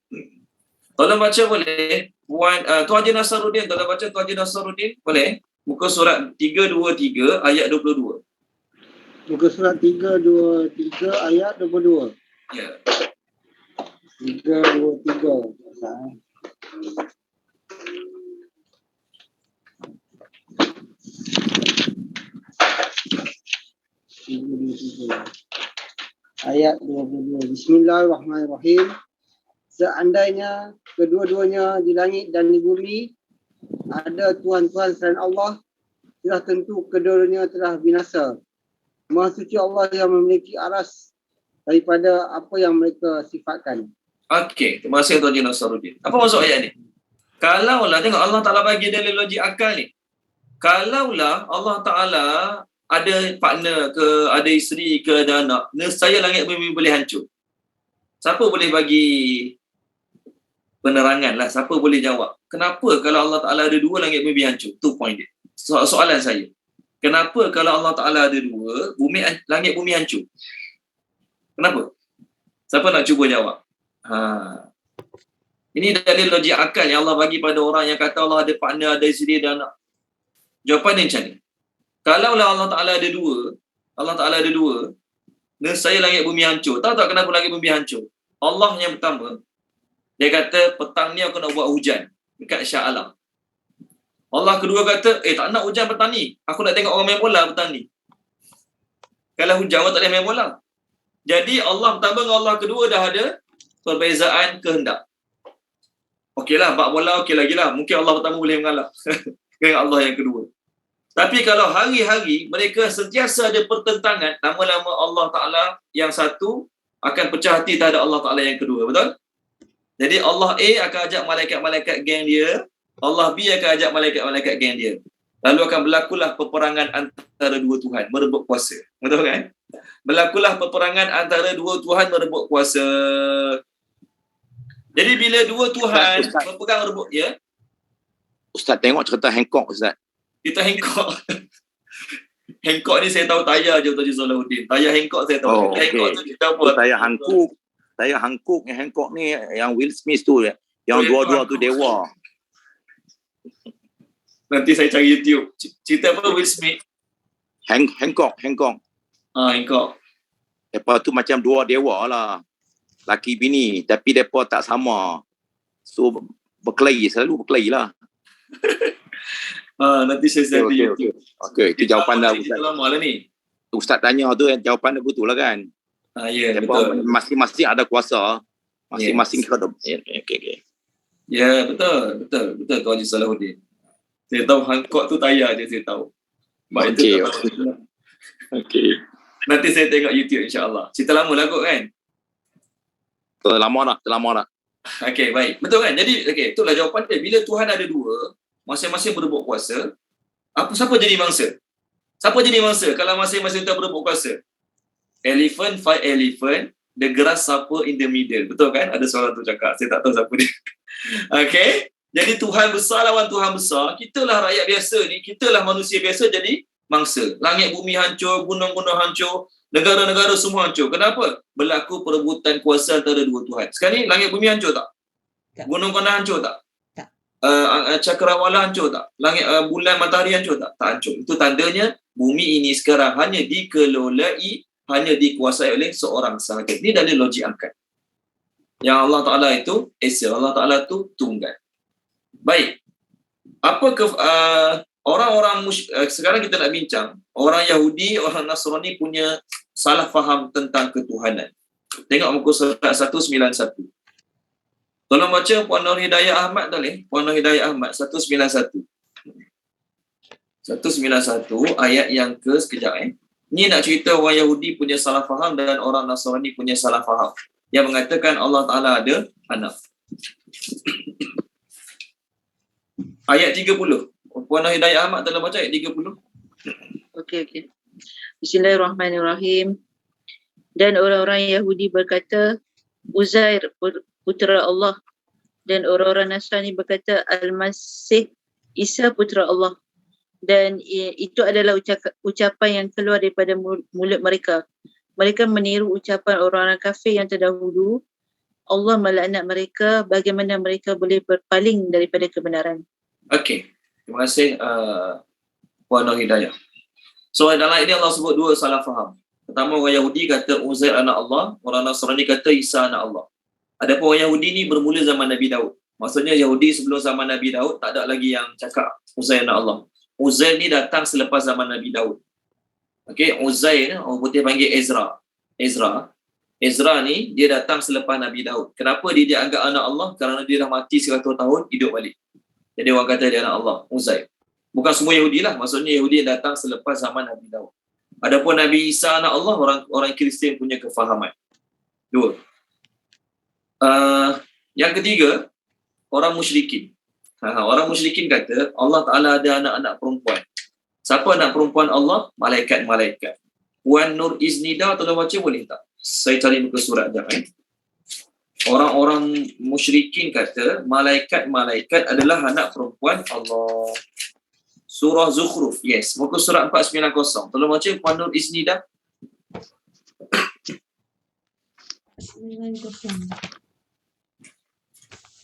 Tolong baca boleh? Tuan Haji Nasaruddin, tolong baca Tuan Haji Nasaruddin, boleh? Muka surat 323 ayat 22. Muka surat 323 ayat 22. Ya. 323. Ayat 22. Bismillahirrahmanirrahim. Seandainya kedua-duanya di langit dan di bumi ada tuan-tuan selain Allah, sudah tentu kedua-duanya telah binasa. Maha suci Allah yang memiliki aras daripada apa yang mereka sifatkan. Okey, terima kasih Tuan Haji Nasaruddin. Apa maksud ayat ni? Kalaulah, tengok Allah Ta'ala bagi dalil logik akal ni. Kalaulah Allah Ta'ala ada partner ke, ada isteri ke, ada anak, nescaya langit bumi boleh hancur. Siapa boleh bagi penerangan lah, siapa boleh jawab? Kenapa kalau Allah Ta'ala ada dua, langit bumi hancur? Tu point dia. Soalan saya. Kenapa kalau Allah Ta'ala ada dua, langit bumi hancur? Kenapa? Siapa nak cuba jawab? Ini dalil logik akal yang Allah bagi pada orang yang kata Allah ada partner, ada isteri, ada anak. Jawapan dia macam ni. Kalaulah Allah Ta'ala ada dua, nescaya langit bumi hancur. Tahu tak kenapa langit bumi hancur? Allah yang pertama, dia kata petang ni aku nak buat hujan dekat Shah Alam. Allah kedua kata, tak nak hujan petang ni. Aku nak tengok orang main bola petang ni. Kalau hujan, orang tak boleh main bola. Jadi Allah pertama dengan Allah kedua dah ada perbezaan kehendak. Okeylah, bab bola okey lagi lah. Mungkin Allah pertama boleh mengalah dengan Allah yang kedua. Tapi kalau hari-hari mereka sentiasa ada pertentangan, lama-lama Allah Ta'ala yang satu akan pecah hati terhadap Allah Ta'ala yang kedua. Betul? Jadi Allah A akan ajak malaikat-malaikat geng dia, Allah B akan ajak malaikat-malaikat geng dia. Lalu akan berlakulah peperangan antara dua Tuhan merebut kuasa. Betul kan? Berlakulah peperangan antara dua Tuhan merebut kuasa. Jadi bila dua Tuhan berpegang rebut, ya? Ustaz tengok cerita Hancock, Ustaz. Kita Hancock. Hancock ni saya tahu tayar je Tuan Haji Salahuddin. Tayar Hancock saya tahu. Oh, Hancock tu kita apa? Tayar Hancock yang Hancock ni yang Will Smith tu, yang dua-dua tu dewa. Nanti saya cari YouTube. Cerita apa Will Smith? Hancock. Hancock. Lepas tu macam dua dewa lah. Laki bini. Tapi mereka tak sama. So, selalu berkelahi lah. Nanti saya cari YouTube. Okey, itu jawapan dah Ustaz. Lama lah ni. Ustaz tanya tu jawapan dia betul lah kan? Ya, betul. Masing-masing ada kuasa. Masing-masing kena. Okey. Ya, betul Tuan Haji Salahuddin. Saya tahu Hancock tu tayar je saya tahu. Okey. Nanti saya tengok YouTube insya-Allah. Cerita lama lah kot kan? Terlama nak. Okey, baik. Betul kan? Jadi, itulah jawapan dia. Bila Tuhan ada dua, masing-masing berebut kuasa, siapa jadi mangsa? Siapa jadi mangsa kalau masing-masing tu berebut kuasa? Elephant fight elephant, the grasshopper in the middle. Betul kan? Ada seorang tu cakap. Saya tak tahu siapa dia. Okey? Jadi Tuhan besar lawan Tuhan besar. Kitalah rakyat biasa ni, kitalah manusia biasa jadi mangsa. Langit bumi hancur, gunung-gunung hancur, negara-negara semua hancur. Kenapa? Berlaku perebutan kuasa antara dua Tuhan. Sekarang ni langit bumi hancur tak? Gunung-gunung hancur tak? Cakrawala hancur tak? Langit bulan matahari hancur tak? Tak hancur. Itu tandanya bumi ini sekarang hanya dikelolai, hanya dikuasai oleh seorang sahaja. Ini dari logik akal. Yang Allah Ta'ala itu Esa, Allah Ta'ala itu tunggal. Baik. Apa orang-orang sekarang kita nak bincang, orang Yahudi, orang Nasrani punya salah faham tentang ketuhanan. Tengok muka surat 191. Tolong baca Puan Nur Hidayah Ahmad boleh? Puan Nur Hidayah Ahmad 191. 191 ayat yang ke sekejap Ni nak cerita orang Yahudi punya salah faham dan orang Nasrani punya salah faham yang mengatakan Allah Ta'ala ada anak. Ayat 30. Puan Nur Hidayah Ahmad tolong baca ayat 30. Okey. Bismillahirrahmanirrahim. Dan orang-orang Yahudi berkata Uzair putera Allah, dan orang-orang Nasrani berkata Al-Masih Isa putera Allah, dan itu adalah ucapan yang keluar daripada mulut mereka. Mereka meniru ucapan orang-orang kafir yang terdahulu. Allah melaknat mereka, bagaimana mereka boleh berpaling daripada kebenaran. Okey, terima kasih Puan Nur Hidayah. So dalam ini Allah sebut dua salah faham. Pertama, orang Yahudi kata Uzair anak Allah, orang Nasrani kata Isa anak Allah. Adapun orang Yahudi ni bermula zaman Nabi Daud. Maksudnya Yahudi sebelum zaman Nabi Daud tak ada lagi yang cakap Uzair anak Allah. Uzair ni datang selepas zaman Nabi Daud. Okey, Uzair orang putih panggil Ezra. Ezra ni dia datang selepas Nabi Daud. Kenapa dia dianggap anak Allah? Kerana dia dah mati 100 tahun, hidup balik. Jadi orang kata dia anak Allah, Uzair. Bukan semua Yahudi lah, maksudnya Yahudi yang datang selepas zaman Nabi Daud. Adapun Nabi Isa anak Allah, orang Kristian punya kefahaman. Dua. Yang ketiga, orang musyrikin. Orang musyrikin kata Allah Ta'ala ada anak-anak perempuan. Siapa anak perempuan Allah? Malaikat-malaikat. Wan Nur Iznida, tolong baca boleh tak? Saya cari muka surat sekejap. Orang-orang musyrikin kata malaikat-malaikat adalah anak perempuan Allah. Surah Zukhruf, yes. Muka surat 490. Tolong baca Wan Nur Iznida. 90.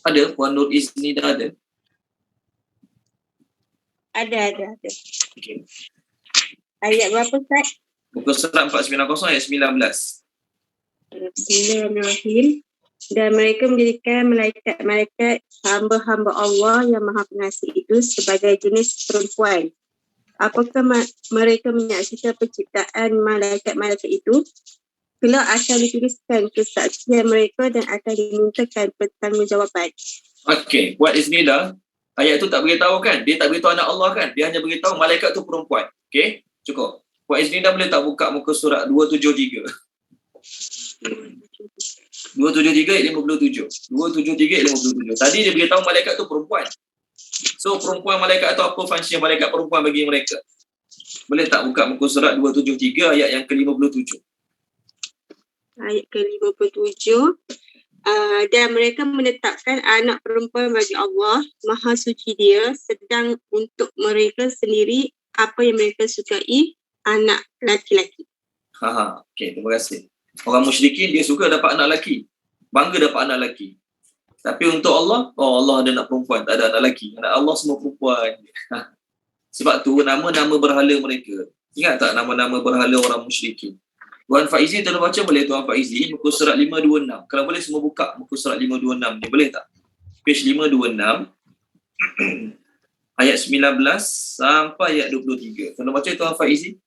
Ada? Wan Nur Iznida ada? Ada. Okay. Ayat berapa, Ustaz? Muka surat 490 ayat 19. Bismillahirrahmanirrahim. Dan mereka menjadikan malaikat-malaikat hamba-hamba Allah yang Maha Pengasih itu sebagai jenis perempuan. Apakah mereka menyaksikan penciptaan malaikat-malaikat itu? Kelak akan dituliskan kesaksian mereka dan akan dimintakan pertanggungjawaban. Okey, buat Iznillah. Ayat tu tak beritahu kan? Dia tak beritahu anak Allah kan? Dia hanya beritahu malaikat tu perempuan. Okey, cukup. Buat Iznillah boleh tak buka muka surat 273? 273 ayat 57. 273 ayat 57. Tadi dia beritahu malaikat tu perempuan. So perempuan malaikat tu apa fungsi malaikat perempuan bagi mereka? Boleh tak buka muka surat 273 ayat yang ke-57? Ayat ke-57. Dan mereka menetapkan anak perempuan bagi Allah, Maha Suci Dia, sedang untuk mereka sendiri apa yang mereka sukai, anak laki-laki. Okey, terima kasih. Orang musyrikin dia suka dapat anak lelaki. Bangga dapat anak lelaki. Tapi untuk Allah, Allah ada anak perempuan, tak ada anak lelaki. Anak Allah semua perempuan. Sebab tu nama-nama berhala mereka. Ingat tak nama-nama berhala orang musyrikin? Tuan Faizi, tolong baca boleh Tuan Faizi, muka surat 526. Kalau boleh semua buka muka surat 526 ni, boleh tak? Page 526, ayat 19 sampai ayat 23. Tolong baca Tuan Faizi.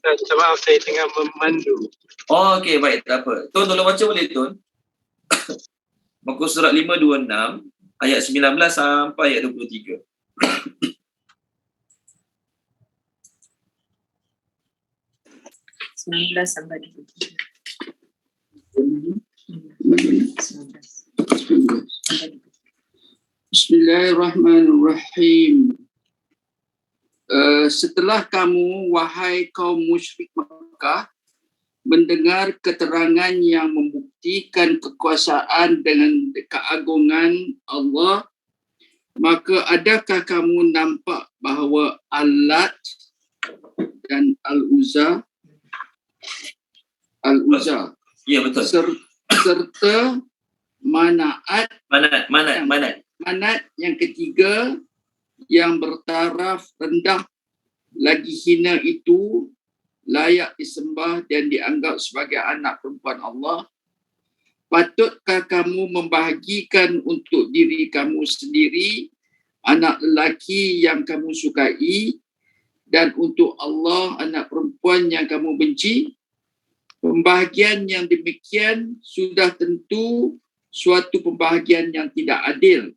Minta maaf, saya tengah memandu. Oh, okey, baik, tak apa. Tuan tolong baca boleh Tuan? Muka surat 526, ayat 19 sampai ayat 23. Sampai 23. Bismillahirrahmanirrahim. Setelah kamu, wahai kaum musyrik Makkah, mendengar keterangan yang membuktikan kekuasaan dengan keagungan Allah, maka adakah kamu nampak bahawa Al-Lat dan Al-Uzza Ya, betul. serta Manat yang ketiga yang bertaraf rendah lagi hina itu layak disembah dan dianggap sebagai anak perempuan Allah. Patutkah kamu membahagikan untuk diri kamu sendiri anak lelaki yang kamu sukai dan untuk Allah anak perempuan yang kamu benci? Pembahagian yang demikian sudah tentu suatu pembahagian yang tidak adil.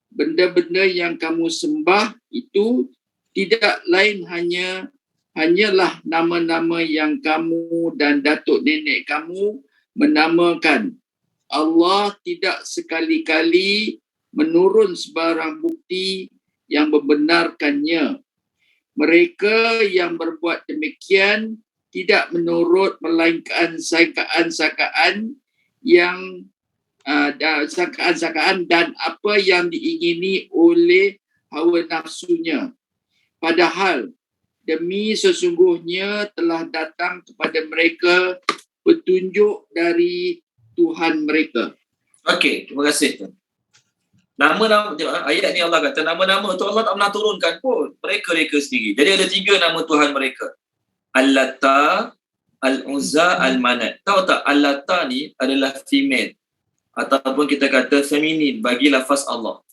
Benda-benda yang kamu sembah itu tidak lain hanyalah nama-nama yang kamu dan datuk nenek kamu menamakan. Allah tidak sekali-kali menurun sebarang bukti yang membenarkannya. Mereka yang berbuat demikian tidak menurut melainkan sangkaan-sangkaan dan apa yang diingini oleh hawa nafsunya. Padahal demi sesungguhnya telah datang kepada mereka petunjuk dari Tuhan mereka. Okey, terima kasih. Nama-nama, ayat ni Allah kata nama-nama tu Allah tak pernah turunkan pun. Mereka sendiri. Jadi ada 3 nama Tuhan mereka. Al-Lata, Al-Uzza, Al-Manat. Tahu tak Al-Lata ni adalah female ataupun kita kata feminin bagi lafaz Allah.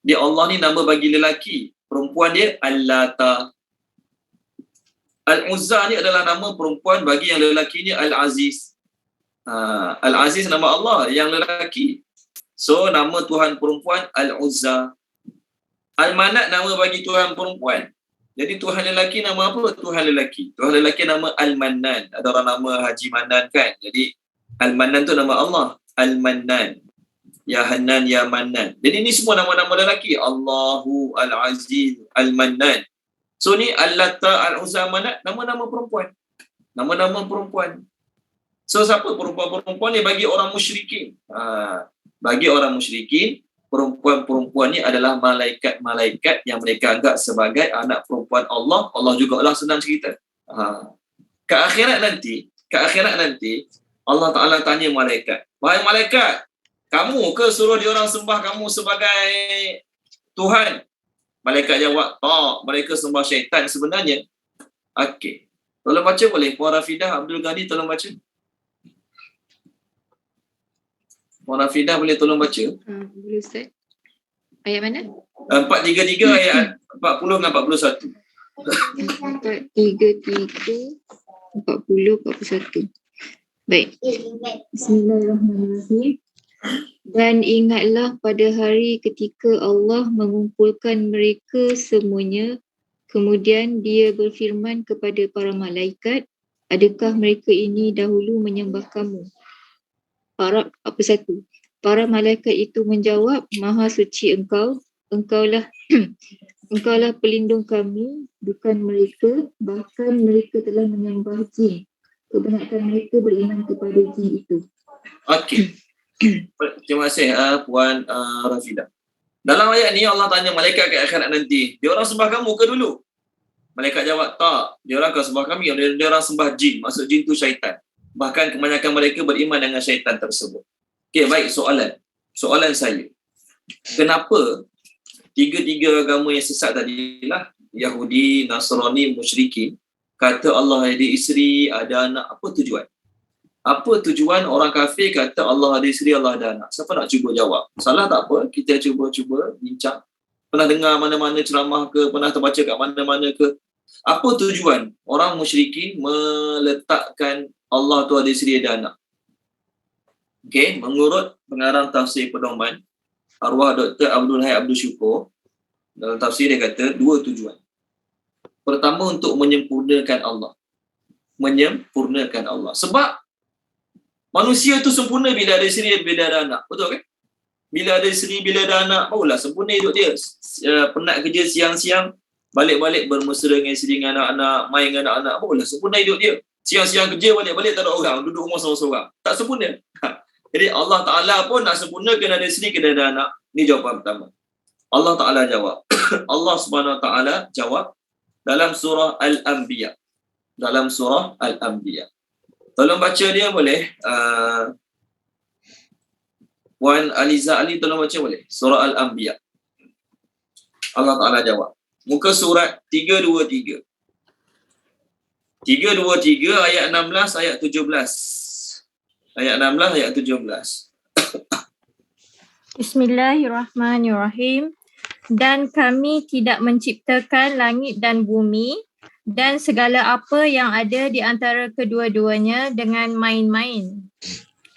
Dia Allah ni nama bagi lelaki. Perempuan dia Al-Lata. Al-Uzza ni adalah nama perempuan bagi yang lelaki ni Al-Aziz. Al-Aziz nama Allah, yang lelaki. So nama Tuhan perempuan Al-Uzza. Al-Manat nama bagi Tuhan perempuan. Jadi Tuhan lelaki nama apa? Tuhan lelaki. Tuhan lelaki nama Al-Mannan. Ada orang nama Haji Manan kan. Jadi Al-Mannan tu nama Allah. Al-Mannan. Ya Hannan, Ya Mannan. Jadi ni semua nama-nama lelaki. Allahu, Al-Aziz, Al-Mannan. So ni Al-Lata, Al-Uzza, Manat, nama-nama perempuan. Nama-nama perempuan. So siapa perempuan-perempuan ni bagi orang musyrikin? Bagi orang musyrikin, perempuan-perempuan ni adalah malaikat-malaikat yang mereka anggap sebagai anak perempuan Allah. Allah jugalah, senang cerita. Ke akhirat nanti Allah Ta'ala tanya malaikat, wahai malaikat, kamu ke suruh diorang sembah kamu sebagai Tuhan? Malaikat jawab, tak, mereka sembah syaitan sebenarnya. Okey. Tolong baca boleh? Puan Rafidah Abdul Ghani tolong baca. Puan Rafidah boleh tolong baca? Boleh Ustaz. Ayat mana? 433 ayat 40 dengan 41. 433 40 41. Baik. Bismillahirrahmanirrahim. Dan ingatlah pada hari ketika Allah mengumpulkan mereka semuanya, kemudian dia berfirman kepada para malaikat, adakah mereka ini dahulu menyembah kamu? Para malaikat itu menjawab, Maha suci engkau, engkaulah pelindung kami, bukan mereka, bahkan mereka telah menyembah jin. Kebanyakan mereka beriman kepada jin itu. Okey. Terima kasih Puan Rafidah. Dalam ayat ni Allah tanya malaikat ke akhirat nanti, dia orang sembah kamu ke dulu? Malaikat jawab, tak, dia orang akan sembah kami. Dia orang sembah jin, maksud jin tu syaitan. Bahkan kebanyakan mereka beriman dengan syaitan tersebut. Okey, baik, soalan saya. Kenapa tiga-tiga agama yang sesat tadilah, Yahudi, Nasrani, musyrikin, kata Allah ada isteri, ada anak? Apa tujuan? Apa tujuan orang kafir kata Allah ada isteri, Allah ada anak? Siapa nak cuba jawab? Salah tak apa, kita cuba bincang. Pernah dengar mana-mana ceramah ke, pernah terbaca kat mana-mana ke? Apa tujuan orang musyrikin meletakkan Allah tu ada isteri, ada anak? Okey, mengurut pengarang tafsir Pedoman, arwah Dr. Abdul Hai Abdul Syukur, dalam tafsir dia kata dua tujuan. Pertama, untuk menyempurnakan Allah. Menyempurnakan Allah. Sebab manusia tu sempurna bila ada isteri, bila ada anak. Betul kan? Bila ada isteri, bila ada anak, barulah sempurna hidup dia. Penat kerja siang-siang, balik-balik bermesra dengan isteri, dengan anak-anak, main dengan anak-anak, barulah sempurna hidup dia. Siang-siang kerja, balik-balik tak ada orang, duduk rumah seorang-seorang. Tak sempurna. Jadi Allah Ta'ala pun nak sempurna kena ada isteri, kena ada anak. Ini jawapan pertama. Allah Ta'ala jawab. Allah Subhanahu Wa Ta'ala jawab dalam surah Al-Anbiya. Dalam surah Al-Anbiya. Tolong baca dia boleh? Puan Aliza Ali tolong baca boleh? Surah Al-Anbiya. Allah Ta'ala jawab. Muka surat 323. 323 ayat 16, ayat 17. Ayat 16, ayat 17. Bismillahirrahmanirrahim. Dan kami tidak menciptakan langit dan bumi dan segala apa yang ada di antara kedua-duanya dengan main-main.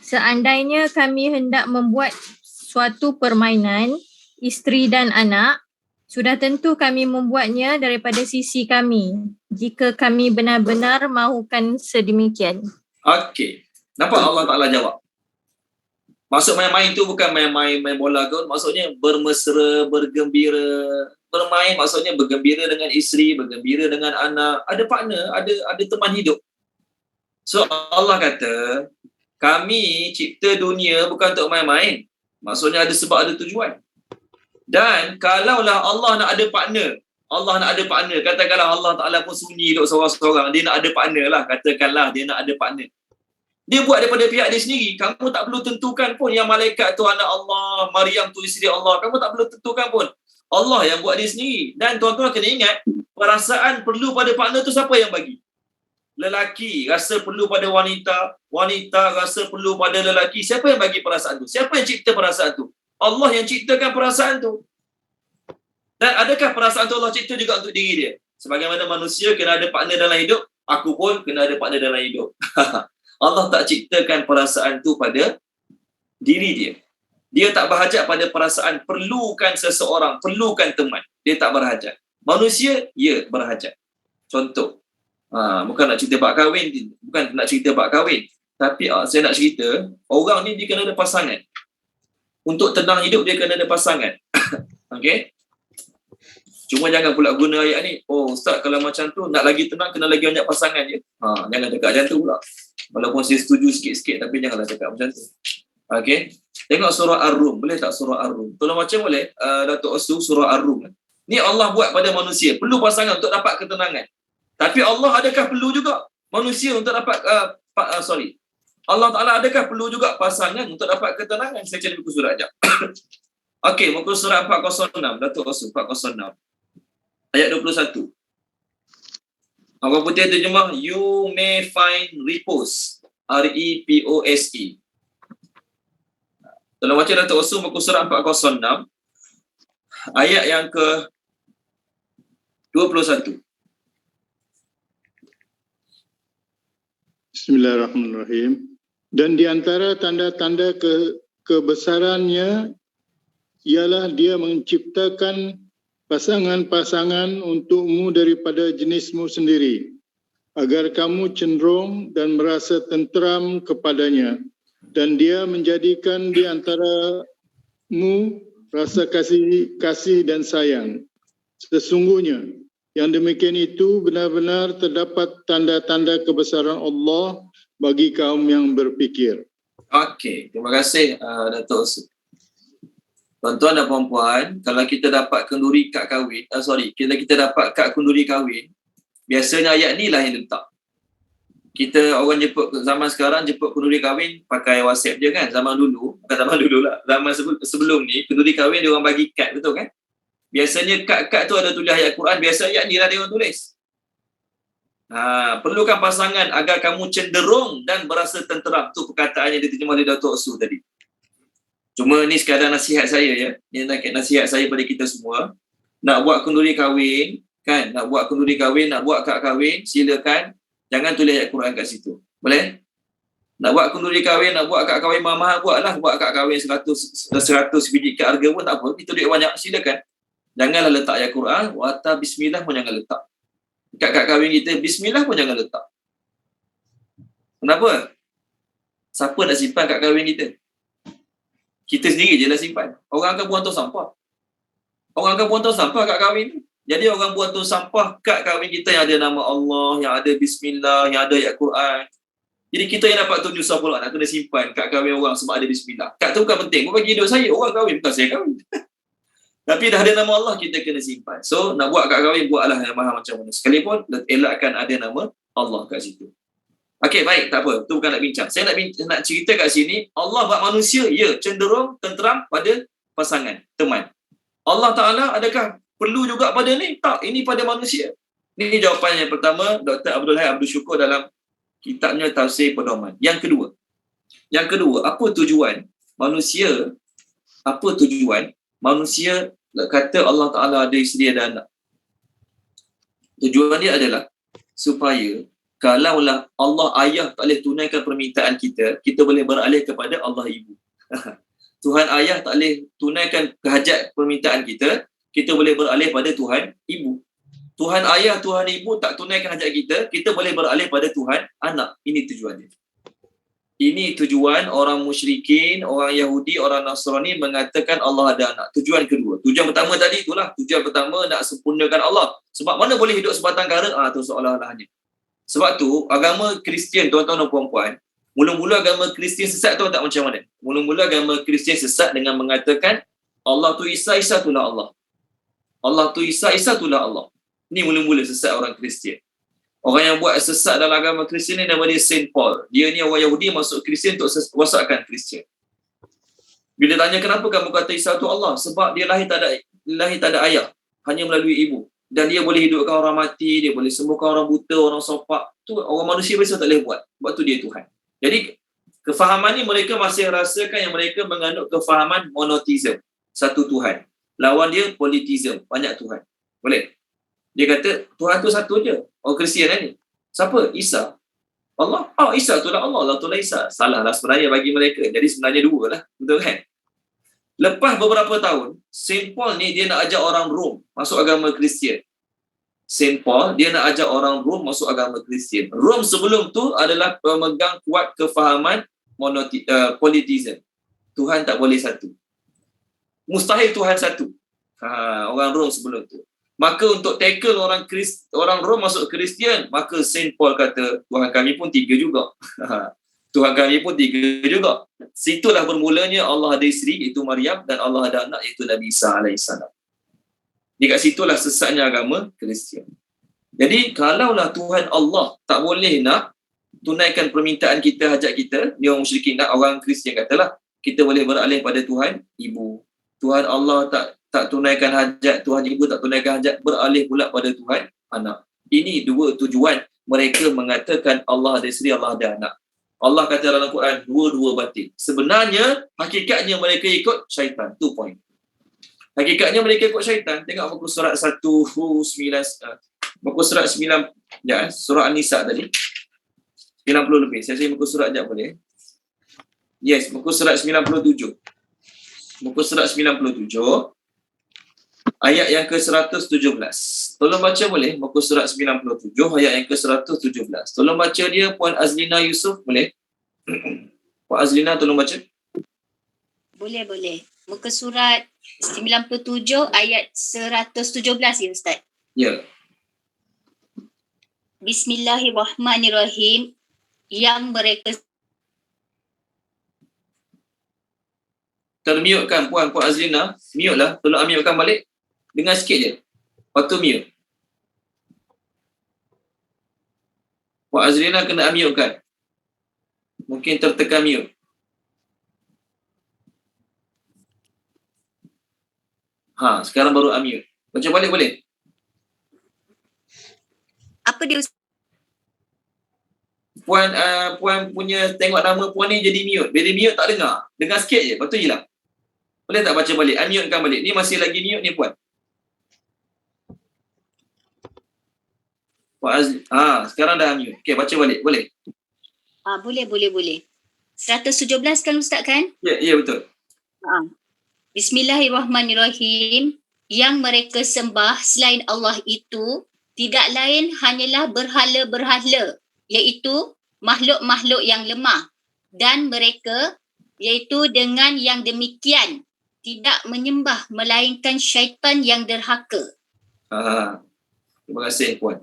Seandainya kami hendak membuat suatu permainan, isteri dan anak, sudah tentu kami membuatnya daripada sisi kami, jika kami benar-benar mahukan sedemikian. Okey. Nampak Allah Ta'ala jawab? Maksud main-main tu bukan main bola ke, maksudnya bermesra, bergembira. Bermain maksudnya bergembira dengan isteri, bergembira dengan anak, ada partner, ada teman hidup. So Allah kata, kami cipta dunia bukan untuk main-main. Maksudnya ada sebab, ada tujuan. Dan kalaulah Allah nak ada partner, katakanlah Allah Ta'ala pun sunyi duduk seorang-seorang, dia nak ada partner lah, katakanlah dia nak ada partner. Dia buat daripada pihak dia sendiri. Kamu tak perlu tentukan pun yang malaikat tu anak Allah, Maryam tu isteri Allah. Kamu tak perlu tentukan pun. Allah yang buat dia sendiri. Dan tuan-tuan kena ingat, perasaan perlu pada partner tu siapa yang bagi? Lelaki rasa perlu pada wanita, wanita rasa perlu pada lelaki. Siapa yang bagi perasaan tu? Siapa yang cipta perasaan tu? Allah yang ciptakan perasaan tu. Dan adakah perasaan tu Allah cipta juga untuk diri dia? Sebagaimana manusia kena ada partner dalam hidup, aku pun kena ada partner dalam hidup. Allah tak ciptakan perasaan tu pada diri dia. Dia tak berhajat pada perasaan perlukan seseorang, perlukan teman. Dia tak berhajat. Manusia, ya berhajat. Contoh, bukan nak cerita bab kahwin, Tapi saya nak cerita, orang ni dia kena ada pasangan. Untuk tenang hidup dia kena ada pasangan. Okey? Cuma jangan pula guna ayat ni, oh ustaz kalau macam tu nak lagi tenang kena lagi banyak pasangan je. Jangan cakap macam tu pula. Walaupun saya setuju sikit-sikit tapi janganlah cakap macam tu. Okey? Tengok surah Ar-Rum, boleh tak surah Ar-Rum? Tolong baca boleh? Datuk Osu surah Ar-Rum. Ni Allah buat pada manusia, perlu pasangan untuk dapat ketenangan. Tapi Allah adakah perlu juga manusia untuk dapat Allah Ta'ala adakah perlu juga pasangan untuk dapat ketenangan? Saya cari buku surat sekejap. Okey, muka surat 406, Datuk Osu 406. Ayat 21. Orang putih terjemah, you may find repose. R-E-P-O-S-E. Tolong baca Datuk Osu muka surat 406. Ayat yang ke 21. Bismillahirrahmanirrahim. Dan di antara tanda-tanda kebesarannya ialah dia menciptakan pasangan-pasangan untukmu daripada jenismu sendiri, agar kamu cenderung dan merasa tenteram kepadanya, dan dia menjadikan di antaramu rasa kasih dan sayang. Sesungguhnya yang demikian itu benar-benar terdapat tanda-tanda kebesaran Allah bagi kaum yang berfikir. Okey, terima kasih Datuk Osu. Tuan-tuan dan puan-puan, kalau kita dapat kenduri kad kahwin, kalau kita dapat kad kenduri kahwin, biasanya ayat ni lah yang letak. Kita orang jemput zaman sekarang jemput kenduri kahwin pakai WhatsApp je kan. Zaman dulu, bukan zaman dulu lah. Zaman sebelum ni kenduri kahwin dia orang bagi kad, betul kan? Biasanya kad-kad tu ada tulis ayat Quran, biasa ayat ni lah dia orang tulis. Perlukan pasangan agar kamu cenderung dan berasa tenteram. Tu perkataan yang diterjemah oleh Datuk Osu tadi. Cuma ni sekadar nasihat saya ya. Ni nasihat saya pada kita semua. Nak buat kenduri kahwin, kan? Nak buat kenduri kahwin, nak buat kad kahwin, silakan. Jangan tulis ayat Quran kat situ. Boleh? Nak buat kenduri kahwin, nak buat kad kahwin mahal-mahal, buatlah. Buat kad kahwin 100 biji kad harga pun tak apa. Itu duit banyak, silakan. Janganlah letak ayat Quran, wata bismillah pun jangan letak. Kad kahwin kita, bismillah pun jangan letak. Kenapa? Siapa nak simpan kad kahwin kita? Kita sendiri je lah simpan. Orang akan buang tong sampah. Orang akan buang tong sampah kad kahwin ni. Jadi orang buang tong sampah kad kahwin kita yang ada nama Allah, yang ada bismillah, yang ada ayat Quran. Jadi kita yang dapat tunjuk siapa pula nak kena simpan kad kahwin orang sebab ada bismillah. Kad tu bukan penting. Kau bagi hidup saya, orang kahwin bukan saya kahwin. Tapi dah ada nama Allah, kita kena simpan. So nak buat kad kahwin, buatlah yang mahal macam mana. Sekalipun elakkan ada nama Allah kat situ. Okey, baik, tak apa. Itu bukan nak bincang. Saya nak cerita kat sini, Allah buat manusia, ya, cenderung tenteram pada pasangan, teman. Allah Ta'ala adakah perlu juga pada ni? Tak, ini pada manusia. Ini jawapan yang pertama, Dr. Abdul Hai Abdul Syukur dalam kitabnya Tafsir Pedoman. Yang kedua, apa tujuan manusia? Apa tujuan manusia kata Allah Ta'ala ada isteri, ada anak? Tujuan dia adalah supaya kalaulah Allah ayah tak boleh tunaikan permintaan kita, kita boleh beralih kepada Allah ibu. Tuhan ayah tak boleh tunaikan kehajat permintaan kita, kita boleh beralih pada Tuhan ibu. Tuhan ayah, Tuhan ibu tak tunaikan hajat kita, kita boleh beralih pada Tuhan anak. Ini tujuannya. Ini tujuan orang musyrikin, orang Yahudi, orang Nasrani mengatakan Allah ada anak. Tujuan kedua. Tujuan pertama tadi itulah. Tujuan pertama nak sempurnakan Allah. Sebab mana boleh hidup sebatang kara? Tu seolah-olahnya. Sebab tu agama Kristian, tuan-tuan dan puan-puan, mula-mula agama Kristian sesat tu tak macam mana? Mula-mula agama Kristian sesat dengan mengatakan Allah tu Isa, Isa itulah Allah. Allah tu Isa, Isa itulah Allah. Ini mula-mula sesat orang Kristian. Orang yang buat sesat dalam agama Kristian ni nama dia Saint Paul. Dia ni orang Yahudi masuk Kristian untuk rosakkan Kristian. Bila tanya kenapa kamu kata Isa tu Allah? Sebab dia lahir tak ada ayah, hanya melalui ibu. Dan dia boleh hidupkan orang mati, dia boleh sembuhkan orang buta, orang sopak. Tu orang manusia biasa tak boleh buat. Sebab tu dia Tuhan. Jadi kefahaman ni mereka masih rasakan yang mereka menganut kefahaman monoteism, satu Tuhan. Lawan dia politism, banyak Tuhan. Boleh? Dia kata Tuhan tu satu je. Orang Kristian ni. Siapa? Isa. Allah. Isa tu lah Allah. Allah tu lah Isa. Salah lah sebenarnya bagi mereka. Jadi sebenarnya dua lah. Betul kan? Lepas beberapa tahun, Saint Paul ni dia nak ajak orang Rom masuk agama Kristian. Saint Paul, dia nak ajak orang Rom masuk agama Kristian. Rom sebelum tu adalah pemegang kuat kefahaman politism. Tuhan tak boleh satu. Mustahil Tuhan satu. Orang Rom sebelum tu. Maka untuk tackle orang Rom masuk Kristian, maka Saint Paul kata, Tuhan kami pun 3 juga. Tuhan kami pun 3 juga. Situlah bermulanya Allah ada isteri, iaitu Maryam, dan Allah ada anak, iaitu Nabi Isa AS. Dekat situlah sesatnya agama Kristian. Jadi kalaulah Tuhan Allah tak boleh nak tunaikan permintaan kita, hajat kita, ni orang musyrikin nak, orang Kristian katalah, kita boleh beralih pada Tuhan Ibu. Tuhan Allah tak tunaikan hajat, Tuhan Ibu tak tunaikan hajat, beralih pula pada Tuhan Anak. Ini 2 tujuan mereka mengatakan Allah ada isteri, Allah ada anak. Allah kata dalam Quran, 2 batil. Sebenarnya, hakikatnya mereka ikut syaitan. 2 point. Hakikatnya mereka ikut syaitan. Tengok muka surat 1:9, muka surat 9, ya, surah An-Nisa tadi. 90 lebih. Saya muka surat sekejap boleh? Yes, muka surat 97. Muka surat 97, ayat yang ke-117. Tolong baca boleh? Muka surat 97, ayat yang ke-117. Tolong baca dia, Puan Azlina Yusof, boleh? Puan Azlina, tolong baca. Boleh. Muka surat 97 ayat 117 ya Ustaz. Ya. Bismillahirrahmanirrahim. Yang mereka termute-kan Puan Azlina, mute lah. Tolong mute-kan balik. Dengar sikit je. Lepas tu mute. Puan Azlina kena mute-kan. Mungkin tertekan mute. Sekarang baru unmute. Baca balik boleh? apa dia Puan punya tengok nama puan ni jadi mute. Bila mute tak dengar. Dengar sikit je, lepas tu hilang. Boleh tak baca balik? Unmute-kan balik. Ni masih lagi mute ni puan. Sekarang dah unmute. Okey, baca balik. Boleh? Boleh. 117 kan Ustaz kan? Ya, betul. Bismillahirrahmanirrahim. Yang mereka sembah selain Allah itu tidak lain hanyalah berhala-berhala, iaitu makhluk-makhluk yang lemah, dan mereka iaitu dengan yang demikian tidak menyembah melainkan syaitan yang derhaka. Terima kasih puan.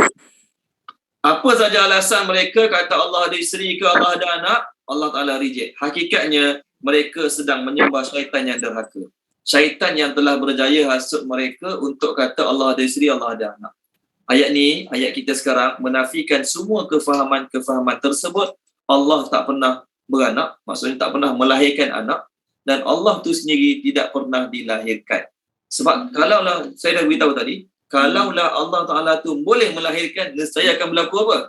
Apa saja alasan mereka kata Allah ada isteri ke Allah ada anak, Allah Ta'ala reject. Hakikatnya mereka sedang menyembah syaitan yang derhaka. Syaitan yang telah berjaya hasut mereka untuk kata Allah ada isteri, Allah ada anak. Ayat ni, ayat kita sekarang menafikan semua kefahaman-kefahaman tersebut. Allah tak pernah beranak, maksudnya tak pernah melahirkan anak, dan Allah tu sendiri tidak pernah dilahirkan. Sebab kalaulah, saya dah beritahu tadi, kalaulah Allah Ta'ala tu boleh melahirkan, nescaya akan berlaku apa?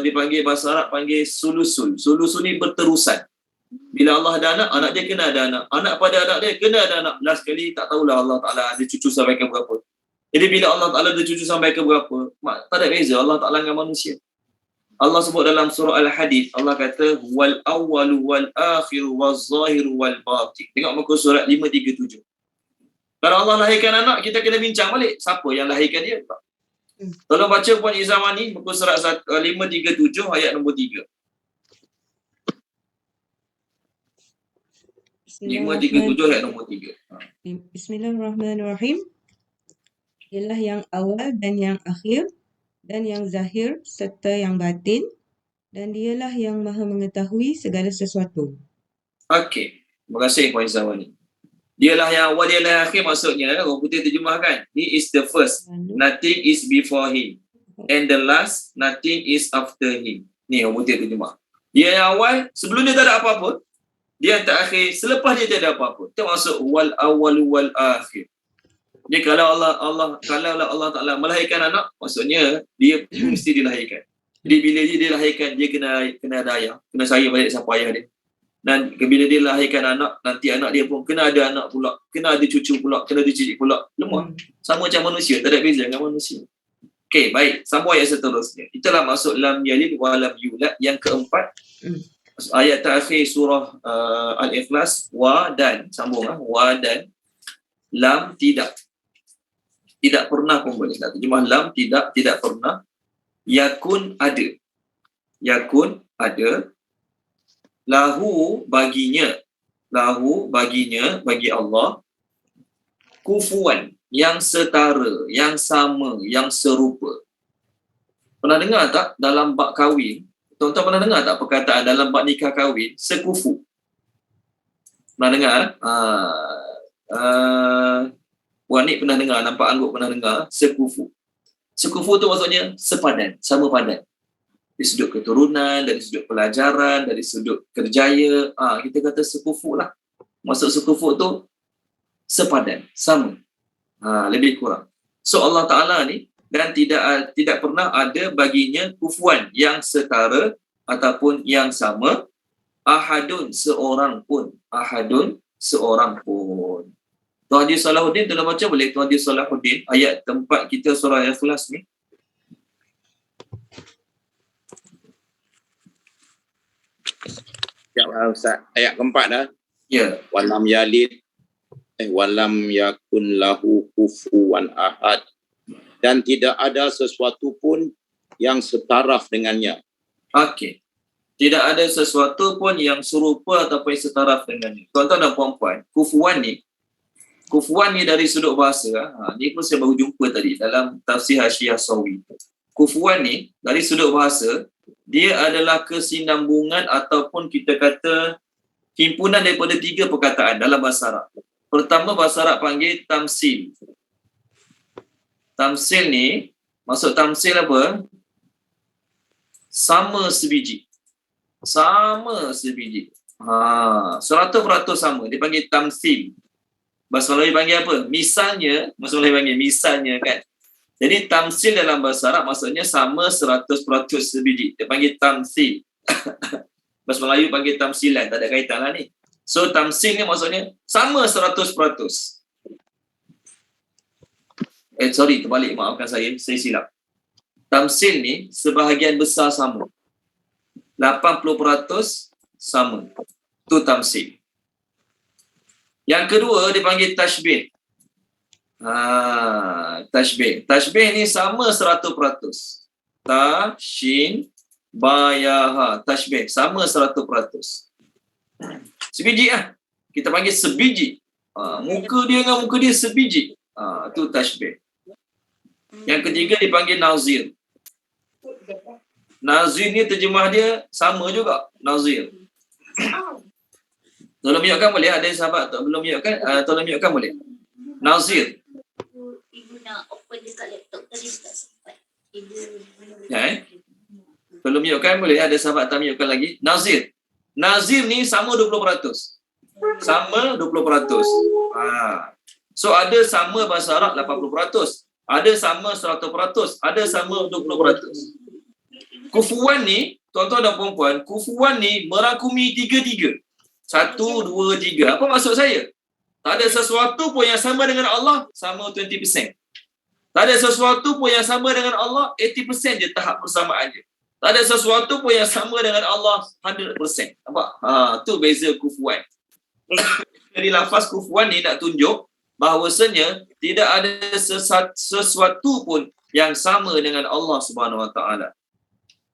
Dipanggil bahasa Arab, panggil sulusul. Sulusul ni berterusan. Bila Allah ada anak, anak dia kena ada anak. Anak pada anak dia kena ada anak. Last kali tak tahulah Allah Ta'ala ada cucu sampai ke berapa. Jadi bila Allah Ta'ala ada cucu sampai ke berapa, tak ada beza Allah Ta'ala dengan manusia. Allah sebut dalam surah Al-Hadid, Allah kata wal awwalu wal akhiru wal zahiru wal batin. Tengok muka surat 537. Kalau Allah lahirkan anak, kita kena bincang balik siapa yang lahirkan dia. Tolong baca Puan Izamani muka surat 537 ayat nombor 3. 537 ayat nombor 3. Bismillahirrahmanirrahim. Ialah yang awal dan yang akhir dan yang zahir serta yang batin, dan dialah yang maha mengetahui segala sesuatu. Okey, terima kasih Puan Izamani. Dialah yang awal, dialah yang akhir, maksudnya orang putih terjemahkan. He is the first, nothing is before him, and the last, nothing is after him. Ni orang putih terjemah. Dia yang awal, sebelum dia tak ada apa-apa. Dia yang terakhir, selepas dia tak ada apa-apa. Itu maksud wal awal wal akhir. Jadi kalau Allah Ta'ala melahirkan anak, maksudnya dia mesti dilahirkan. Jadi bila dia dilahirkan, dia kena ada ayah, kena sayang balik siapa ayah dia. Dan bila dia lahirkan anak, nanti anak dia pun kena ada anak pula, kena ada cucu pula, kena ada cicit pula. Lemah. Sama macam manusia, tak ada beza dengan manusia. Okey, baik. Sambung ayat seterusnya. Itulah maksud lam yalid wa lam yulad. Yang keempat, ayat terakhir surah Al-Ikhlas, wa dan. Sambung wa dan. Lam tidak. Tidak pernah pun boleh. Terjemah lam, tidak pernah. Yakun, ada. Yakun, ada. Lahu, baginya, bagi Allah, kufuan, yang setara, yang sama, yang serupa. Pernah dengar tak dalam bab kahwin, tuan-tuan pernah dengar tak perkataan dalam bab nikah kahwin, sekufu? Pernah dengar? Puan Nik pernah dengar, nampak Anggut pernah dengar, sekufu. Sekufu tu maksudnya sepadan, sama padan. Dari sudut keturunan, dari sudut pelajaran, dari sudut kerjaya, kita kata sekufu lah. Maksud sekufu tu sepadan, sama. Lebih kurang. So Allah Ta'ala ni, dan tidak pernah ada baginya kufuan yang setara ataupun yang sama, ahadun, seorang pun. Tuan Haji Salahuddin telah baca boleh? Tuan Haji Salahuddin, ayat tempat kita surah Al-Ikhlas ni. Ya, Ustaz. Ayat keempat dah. Ya. Walam yalid, walam yakun lahu kufuwan ahad. Dan tidak ada sesuatu pun yang setaraf dengannya. Okey. Tidak ada sesuatu pun yang serupa ataupun setaraf dengannya. Tuan-tuan dan puan-puan, kufuan ni dari sudut bahasa, ni pun saya baru jumpa tadi dalam tafsir Hasyiah Sawi. Kufuan ni dari sudut bahasa, dia adalah kesinambungan ataupun kita kata himpunan daripada 3 perkataan dalam bahasa Arab. Pertama, bahasa Arab panggil tamsil. Tamsil ni, maksud tamsil apa? Sama sebiji. 100% sama. Dia panggil tamsil. Bahasa Melayu panggil apa? Misalnya, bahasa Melayu panggil misalnya kan. Jadi tamsil dalam bahasa Arab maksudnya sama 100% sebiji. Dia panggil tamsil. Bahasa Melayu panggil tamsilan, tak ada kaitan lah ni. So tamsil ni maksudnya sama 100%. Terbalik, maafkan saya silap. Tamsil ni sebahagian besar sama. 80% sama. Tu tamsil. Yang kedua dipanggil tashbih. Tashbih. Tashbih ni sama 100%. Ta, shin, ba, ya, ha. Tashbih. Sama 100%. Sebiji lah. Kita panggil sebiji. Muka dia dengan muka dia sebiji. Tu tashbih. Yang ketiga dipanggil nazir. Nazir ni terjemah dia sama juga. Nazir. Tolong mute kan boleh? Ada sahabat tak belum mute kan? Tolong mute kan boleh? Nazir. Ibu nak open dekat laptop tadi tak sempat. Tolong mute kan boleh? Ada sahabat tak mute kan lagi? Nazir. Nazir ni sama 20%. Sama 20%. So ada sama bahasa Arab 80%. Ada sama 100%. Ada sama 20%. Kufuan ni, tuan-tuan dan puan-puan, kufuan ni merangkumi 3-3. 1, 2, 3. Apa maksud saya? Tak ada sesuatu pun yang sama dengan Allah sama 20%. Tak ada sesuatu pun yang sama dengan Allah 80% je tahap persamaan dia. Tak ada sesuatu pun yang sama dengan Allah 100%. Nampak? Tu beza kufuan. Jadi lafaz kufuan ni nak tunjuk bahawasanya tidak ada sesuatu pun yang sama dengan Allah Subhanahu Wa Taala.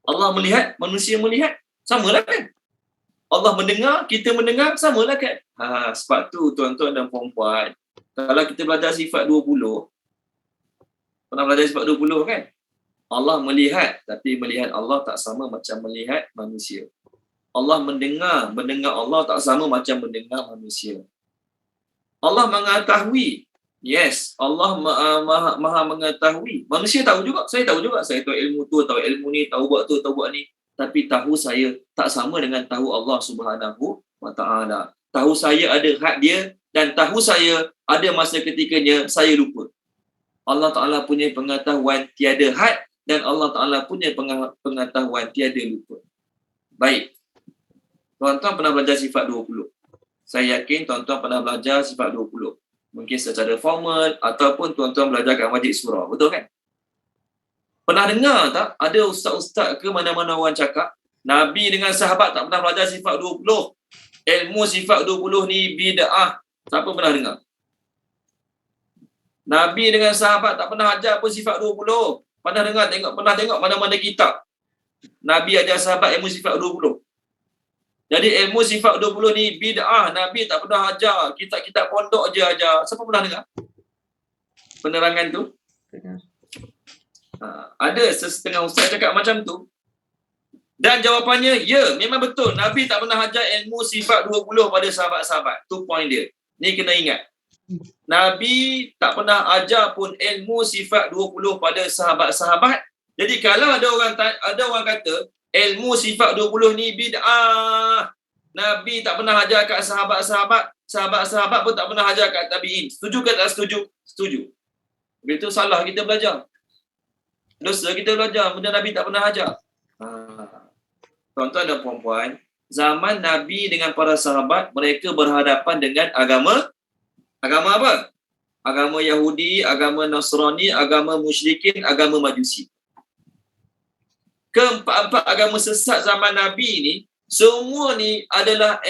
Allah melihat, manusia melihat, samalah kan? Allah mendengar, kita mendengar, samalah kan? Sebab tu tuan-tuan dan puan-puan, kalau kita belajar sifat 20, pernah belajar sifat 20 kan? Allah melihat, tapi melihat Allah tak sama macam melihat manusia. Allah mendengar Allah tak sama macam mendengar manusia. Allah mengetahui, yes, Allah maha mengetahui. Manusia tahu juga, saya tahu juga, saya tahu ilmu tu, tahu ilmu ni, tahu buat tu, tahu buat ni. Tapi tahu saya tak sama dengan tahu Allah Subhanahu Wa Taala. Tahu saya ada had dia dan tahu saya ada masa ketikanya saya lupa. Allah Taala punya pengetahuan tiada had dan Allah Taala punya pengetahuan tiada lupa. Baik. Tuan-tuan pernah belajar sifat 20. Saya yakin tuan-tuan pernah belajar sifat 20. Mungkin secara formal ataupun tuan-tuan belajar kat majlis surah. Betul kan? Pernah dengar tak ada ustaz-ustaz ke mana-mana orang cakap Nabi dengan sahabat tak pernah belajar sifat 20. Ilmu sifat 20 ni bid'ah. Siapa pernah dengar? Nabi dengan sahabat tak pernah ajar pun sifat 20. Pernah tengok mana-mana kitab. Nabi ajar sahabat ilmu sifat 20. Jadi ilmu sifat 20 ni bid'ah. Nabi tak pernah ajar. Kitab-kitab pondok je ajar. Siapa pernah dengar penerangan tu? Ada setengah ustaz cakap macam tu. Dan jawapannya, ya, memang betul. Nabi tak pernah ajar ilmu sifat 20 pada sahabat-sahabat. Tu point dia. Ni kena ingat. Nabi tak pernah ajar pun ilmu sifat 20 pada sahabat-sahabat. Jadi kalau ada orang kata ilmu sifat 20 ni bid'ah, Nabi tak pernah ajar kat sahabat-sahabat, sahabat-sahabat pun tak pernah ajar kat tabi'in. Setuju ke tak setuju? Setuju. Itu salah kita belajar. Dosa kita belajar benda Nabi tak pernah ajar. Tuan-tuan dan puan-puan, zaman Nabi dengan para sahabat, mereka berhadapan dengan agama apa? Agama Yahudi, agama Nasrani, agama musyrikin, agama Majusi. Keempat-empat agama sesat zaman Nabi ni, semua ni adalah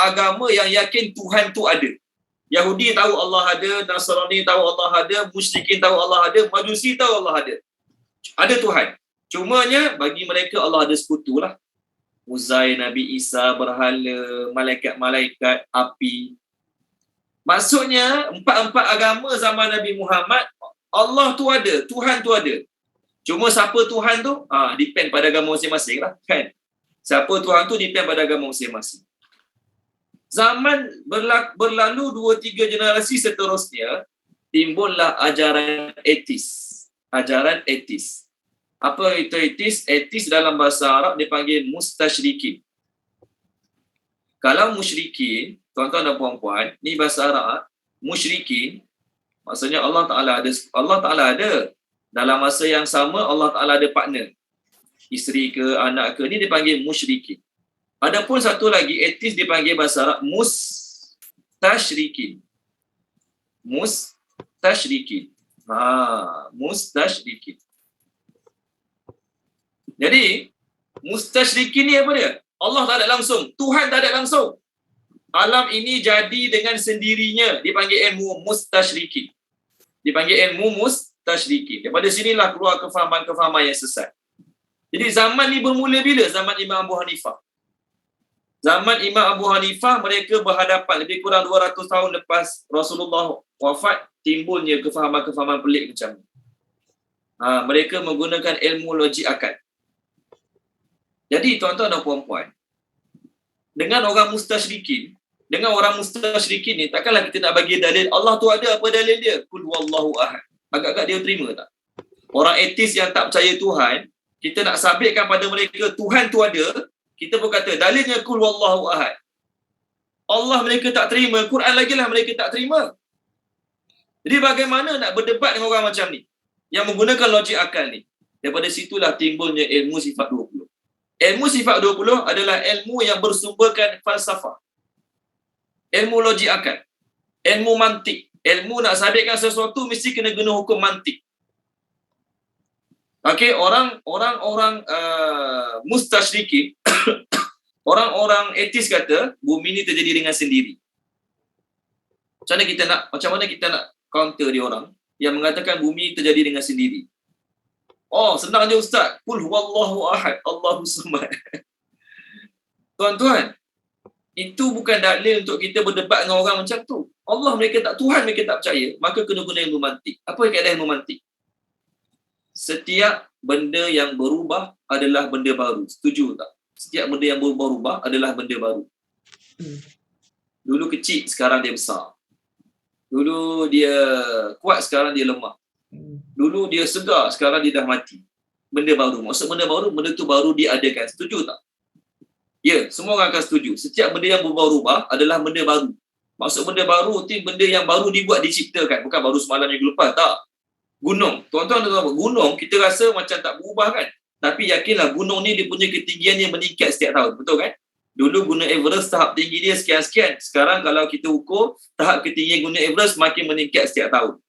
agama yang yakin Tuhan tu ada. Yahudi tahu Allah ada, Nasrani tahu Allah ada, musyrikin tahu Allah ada, Majusi tahu Allah ada. Ada Tuhan. Cumanya bagi mereka Allah ada sekutu lah. Uzair, Nabi Isa, berhala, malaikat-malaikat, api. Maksudnya, empat-empat agama zaman Nabi Muhammad, Allah tu ada, Tuhan tu ada. Cuma siapa Tuhan tu? Depend pada agama masing-masing lah, kan? Siapa Tuhan tu depend pada agama masing-masing. Zaman berlalu 2-3 generasi seterusnya, timbullah ajaran etis. Ajaran etis. Apa itu etis? Etis dalam bahasa Arab dipanggil mustasyrikin. Kalau musyrikin, tuan-tuan dan puan-puan, ni bahasa Arab, musyrikin, maksudnya Allah Ta'ala ada. Dalam masa yang sama, Allah Ta'ala ada partner. Isteri ke, anak ke, ni dipanggil musyrikin. Adapun satu lagi, etis dipanggil bahasa Arab, mustasyrikin. Mustasyrikin. Mustasyrikin. Jadi, mustasyrikin ni apa dia? Allah tak ada langsung. Tuhan tak ada langsung. Alam ini jadi dengan sendirinya. Dipanggil ilmu mustasyrikin. Dipanggil ilmu mustasyrikin. Daripada sinilah keluar kefahaman-kefahaman yang sesat. Jadi zaman ni bermula bila? Zaman Imam Abu Hanifah. Zaman Imam Abu Hanifah, mereka berhadapan lebih kurang 200 tahun lepas Rasulullah wafat, timbulnya kefahaman-kefahaman pelik macam ni. Mereka menggunakan ilmu logik akal. Jadi tuan-tuan dan puan-puan, dengan orang mustasyrikin ni, takkanlah kita nak bagi dalil Allah tu ada, apa dalil dia? Qul huwallahu ahad. Agak-agak dia terima tak? Orang etis yang tak percaya Tuhan, kita nak sabitkan pada mereka Tuhan tu ada, kita pun kata dalilnya qul huwallahu ahad. Allah mereka tak terima, Quran lagi lah mereka tak terima. Jadi bagaimana nak berdebat dengan orang macam ni yang menggunakan logik akal ni? Daripada situlah timbulnya ilmu sifat 20. Ilmu sifat 20 adalah ilmu yang bersumberkan falsafah. Ilmu logik akal. Ilmu mantik. Ilmu nak sabitkan sesuatu mesti kena guna hukum mantik. Okey, orang mustasyrikin, orang-orang etis kata bumi ni terjadi dengan sendiri. Macam mana kita nak counter dia orang yang mengatakan bumi terjadi dengan sendiri? Oh, senang je Ustaz. Qul huwallahu ahad, Allahus samad. Tuan-tuan, itu bukan dalil untuk kita berdebat dengan orang macam tu. Allah mereka tak, Tuhan mereka tak percaya, maka kena guna ilmu mantik. Apa kaedah ilmu mantik? Setiap benda yang berubah adalah benda baru. Setuju tak? Setiap benda yang berubah adalah benda baru. Dulu kecil, sekarang dia besar. Dulu dia kuat, sekarang dia lemah. Dulu dia segar, sekarang dia dah mati. Benda baru. Maksud benda baru, benda tu baru diadakan. Setuju tak? Ya, semua orang akan setuju. Setiap benda yang berubah-ubah adalah benda baru. Maksud benda baru tu benda yang baru dibuat, diciptakan. Bukan baru semalam minggu lepas, tak. Gunung. Tuan-tuan tahu apa? Gunung kita rasa macam tak berubah kan? Tapi yakinlah gunung ni dia punya ketinggian yang meningkat setiap tahun. Betul kan? Dulu Gunung Everest tahap tinggi dia sekian-sekian. Sekarang kalau kita ukur, tahap ketinggian Gunung Everest makin meningkat setiap tahun.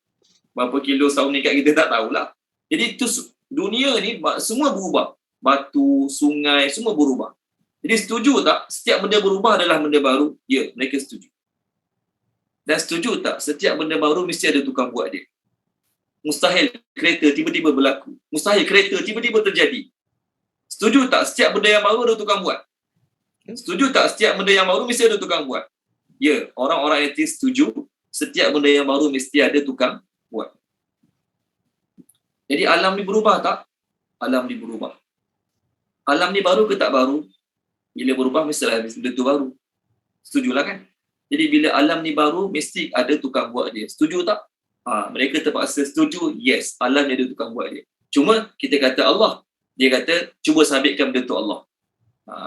Berapa kilo setahun meningkat kita tak tahulah. Jadi tu dunia ni semua berubah. Batu, sungai, semua berubah. Jadi setuju tak? Setiap benda berubah adalah benda baru? Ya, mereka setuju. Dan setuju tak? Setiap benda baru mesti ada tukang buat dia. Mustahil kereta tiba-tiba berlaku. Mustahil kereta tiba-tiba terjadi. Setuju tak setiap benda yang baru ada tukang buat? Setuju tak setiap benda yang baru mesti ada tukang buat? Ya, orang-orang etis setuju setiap benda yang baru mesti ada tukang buat. Jadi alam ni berubah tak? Alam ni berubah. Alam ni baru ke tak baru? Bila berubah mestilah benda tu baru. Setujulah kan? Jadi bila alam ni baru mesti ada tukang buat dia. Setuju tak? Mereka terpaksa setuju. Yes, alam ni ada tukang buat dia. Cuma kita kata Allah, dia kata cuba sabitkan benda tu Allah.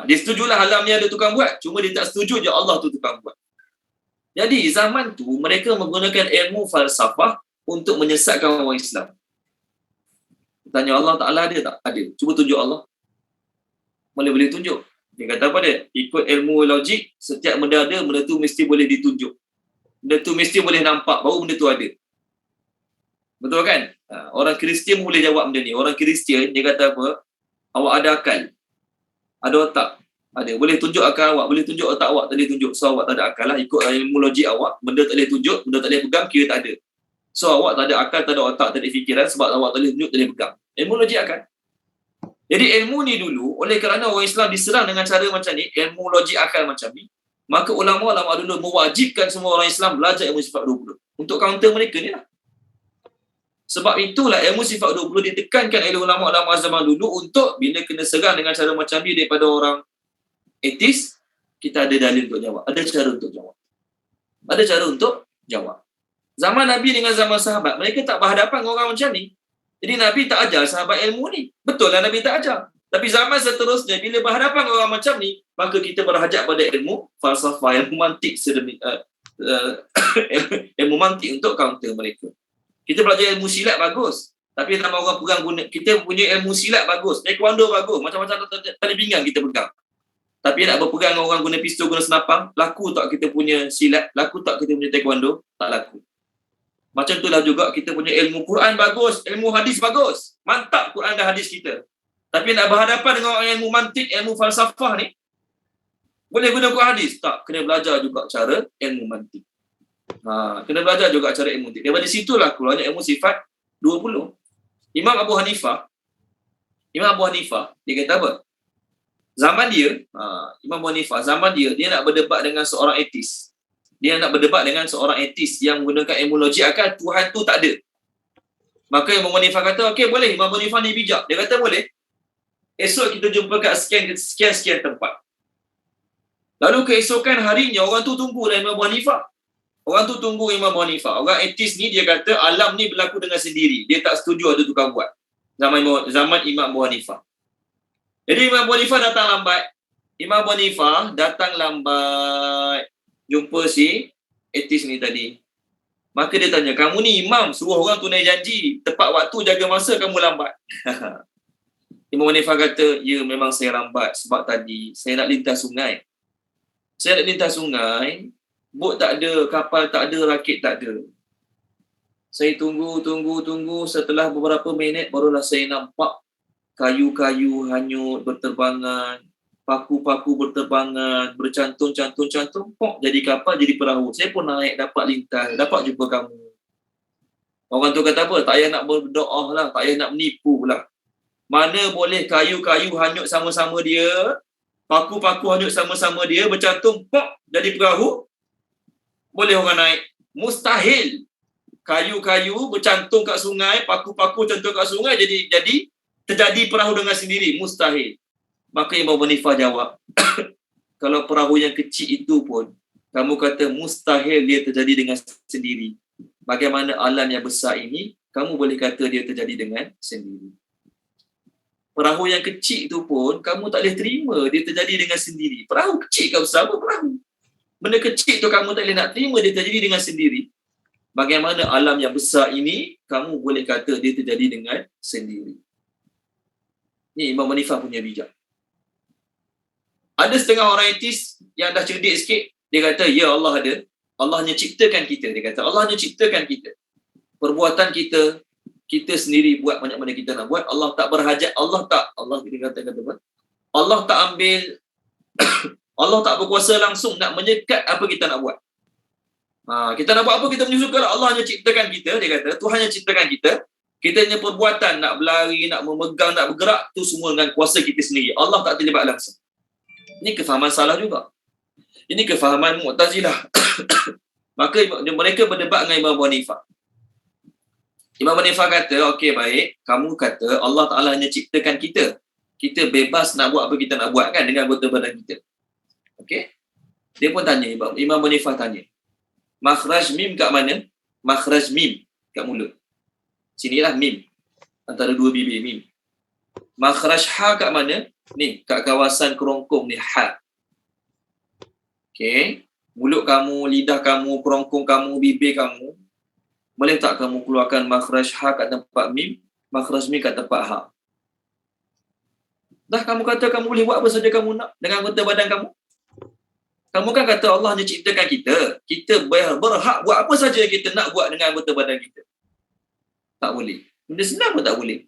Dia setujulah alam ni ada tukang buat, cuma dia tak setuju je Allah tu tukang buat. Jadi zaman tu mereka menggunakan ilmu falsafah untuk menyesatkan orang Islam. Tanya Allah Ta'ala ada tak? Ada. Cuba tunjuk Allah. Boleh tunjuk. Dia kata apa dia? Ikut ilmu logik, setiap benda ada, benda tu mesti boleh ditunjuk. Benda tu mesti boleh nampak, baru benda tu ada. Betul kan? Orang Kristian boleh jawab benda ni. Orang Kristian, dia kata apa? Awak ada akal. Ada otak. Ada. Boleh tunjuk akal awak. Boleh tunjuk otak awak. Tak boleh tunjuk. So, awak tak ada akal lah. Ikut ilmu logik awak. Benda tak boleh tunjuk. Benda tak boleh pegang. Kira tak ada. So, awak tak ada akal, tak ada otak, tak ada fikiran. Sebab awak tak boleh tunjuk, tak boleh pegang. Ilmu logik akal. Jadi, ilmu ni dulu, oleh kerana orang Islam diserang dengan cara macam ni, ilmu logik akal macam ni, maka ulama-ulama dulu mewajibkan semua orang Islam belajar ilmu sifat 20. Untuk counter mereka ni lah. Sebab itulah ilmu sifat 20 ditekankan oleh ulama-ulama zaman dulu untuk bila kena serang dengan cara macam ni daripada orang etis, kita ada dalil untuk jawab. Ada cara untuk jawab. Ada cara untuk jawab. Zaman Nabi dengan zaman sahabat, mereka tak berhadapan dengan orang macam ni. Jadi Nabi tak ajar sahabat ilmu ni. Betul lah Nabi tak ajar. Tapi zaman seterusnya, bila berhadapan dengan orang macam ni, maka kita berhajat pada ilmu falsafah, ilmu mantik ilmu mantik untuk counter mereka. Kita belajar ilmu silat bagus. Tapi nama orang pegang guna, kita punya ilmu silat bagus. Taekwondo bagus. Macam-macam tali pinggang kita pegang. Tapi nak berpegang dengan orang guna pistol, guna senapang, laku tak kita punya silat? Laku tak kita punya taekwondo? Tak laku. Macam itulah juga kita punya ilmu Quran bagus. Ilmu hadis bagus. Mantap Quran dan hadis kita. Tapi nak berhadapan dengan orang ilmu mantik, ilmu falsafah ni, boleh guna Quran hadis? Tak. Kena belajar juga cara ilmu mantik. Kena belajar juga cara ilmu mantik. Daripada situlah keluarnya ilmu sifat 20. Imam Abu Hanifah, dia kata apa? Zaman dia, Imam Abu Hanifah, zaman dia nak berdebat dengan seorang etis. Dia nak berdebat dengan seorang etis yang menggunakan ilmu logik akal, Tuhan tu tak ada. Maka Imam Abu Hanifah kata, okey boleh, Imam Abu Hanifah ni bijak. Dia kata boleh. Esok kita jumpa kat sekian tempat. Lalu keesokan harinya, orang tu tunggu dah Imam Abu Hanifah. Orang tu tunggu Imam Abu Hanifah. Orang etis ni dia kata alam ni berlaku dengan sendiri. Dia tak setuju ada tukang buat. Zaman Imam Abu Hanifah. Jadi Imam Abu Hanifah datang lambat. Imam Abu Hanifah datang lambat. Jumpa si etis ni tadi. Maka dia tanya, kamu ni imam, suruh orang tunai janji. Tepat waktu, jaga masa, kamu lambat. Imam Abu Hanifah kata, ya memang saya lambat. Sebab tadi saya nak lintas sungai. Saya nak lintas sungai. Bot tak ada, kapal tak ada, rakit tak ada. Saya tunggu. Setelah beberapa minit, barulah saya nampak kayu-kayu hanyut, berterbangan. Paku-paku berterbangan, bercantum, pok, jadi kapal, jadi perahu. Saya pun naik, dapat lintas, dapat jumpa kamu. Orang tu kata apa? Tak payah nak berdoa lah, tak payah nak menipu lah. Mana boleh kayu-kayu hanyut sama-sama dia, paku-paku hanyut sama-sama dia, bercantum, pok, jadi perahu. Boleh orang naik. Mustahil. Kayu-kayu bercantum kat sungai, paku-paku cantum kat sungai, jadi terjadi perahu dengan sendiri. Mustahil. Maka Imam Abu Hanifah jawab, kalau perahu yang kecil itu pun, kamu kata mustahil dia terjadi dengan sendiri. Bagaimana alam yang besar ini, kamu boleh kata dia terjadi dengan sendiri. Perahu yang kecil itu pun, kamu tak boleh terima dia terjadi dengan sendiri. Perahu kecil kau besar apa perahu? Benda kecil tu kamu tak boleh nak terima dia terjadi dengan sendiri. Bagaimana alam yang besar ini, kamu boleh kata dia terjadi dengan sendiri. Ni Imam Abu Hanifah punya bijak. Ada setengah orang etis yang dah cerdik sikit, dia kata, ya Allah ada. Allah hanya ciptakan kita. Dia kata, Allah hanya ciptakan kita. Perbuatan kita, kita sendiri buat banyak mana kita nak buat. Allah tak berhajat, Allah dia kata apa? Allah tak ambil, Allah tak berkuasa langsung nak menyekat apa kita nak buat. Kita nak buat apa, kita menyusul Allah hanya ciptakan kita, dia kata, Tuhan yang ciptakan kita. Kita punya perbuatan nak berlari, nak memegang, nak bergerak, tu semua dengan kuasa kita sendiri. Allah tak terlibat langsung. Ini kefahaman salah juga. Ini kefahaman Mu'tazilah. Maka mereka berdebat dengan Imam Abu Hanifah. Imam Abu Hanifah kata, okey baik, kamu kata Allah Ta'ala hanya ciptakan kita. Kita bebas nak buat apa kita nak buat kan dengan anggota badan kita. Okey? Dia pun tanya, Imam Abu Hanifah tanya, makhraj mim kat mana? Makhraj mim kat mulut. Sinilah mim. Antara dua bibir mim. Makhraj ha kat mana? Ni, kat kawasan kerongkong ni, ha. Okey. Mulut kamu, lidah kamu, kerongkong kamu, bibir kamu. Boleh tak kamu keluarkan makhraj ha kat tempat mim, makhraj mim kat tempat ha? Dah kamu kata kamu boleh buat apa saja kamu nak dengan anggota badan kamu. Kamu kan kata Allah hanya ciptakan kita. Kita berhak buat apa saja yang kita nak buat dengan anggota badan kita. Tak boleh. Benda senang pun tak boleh.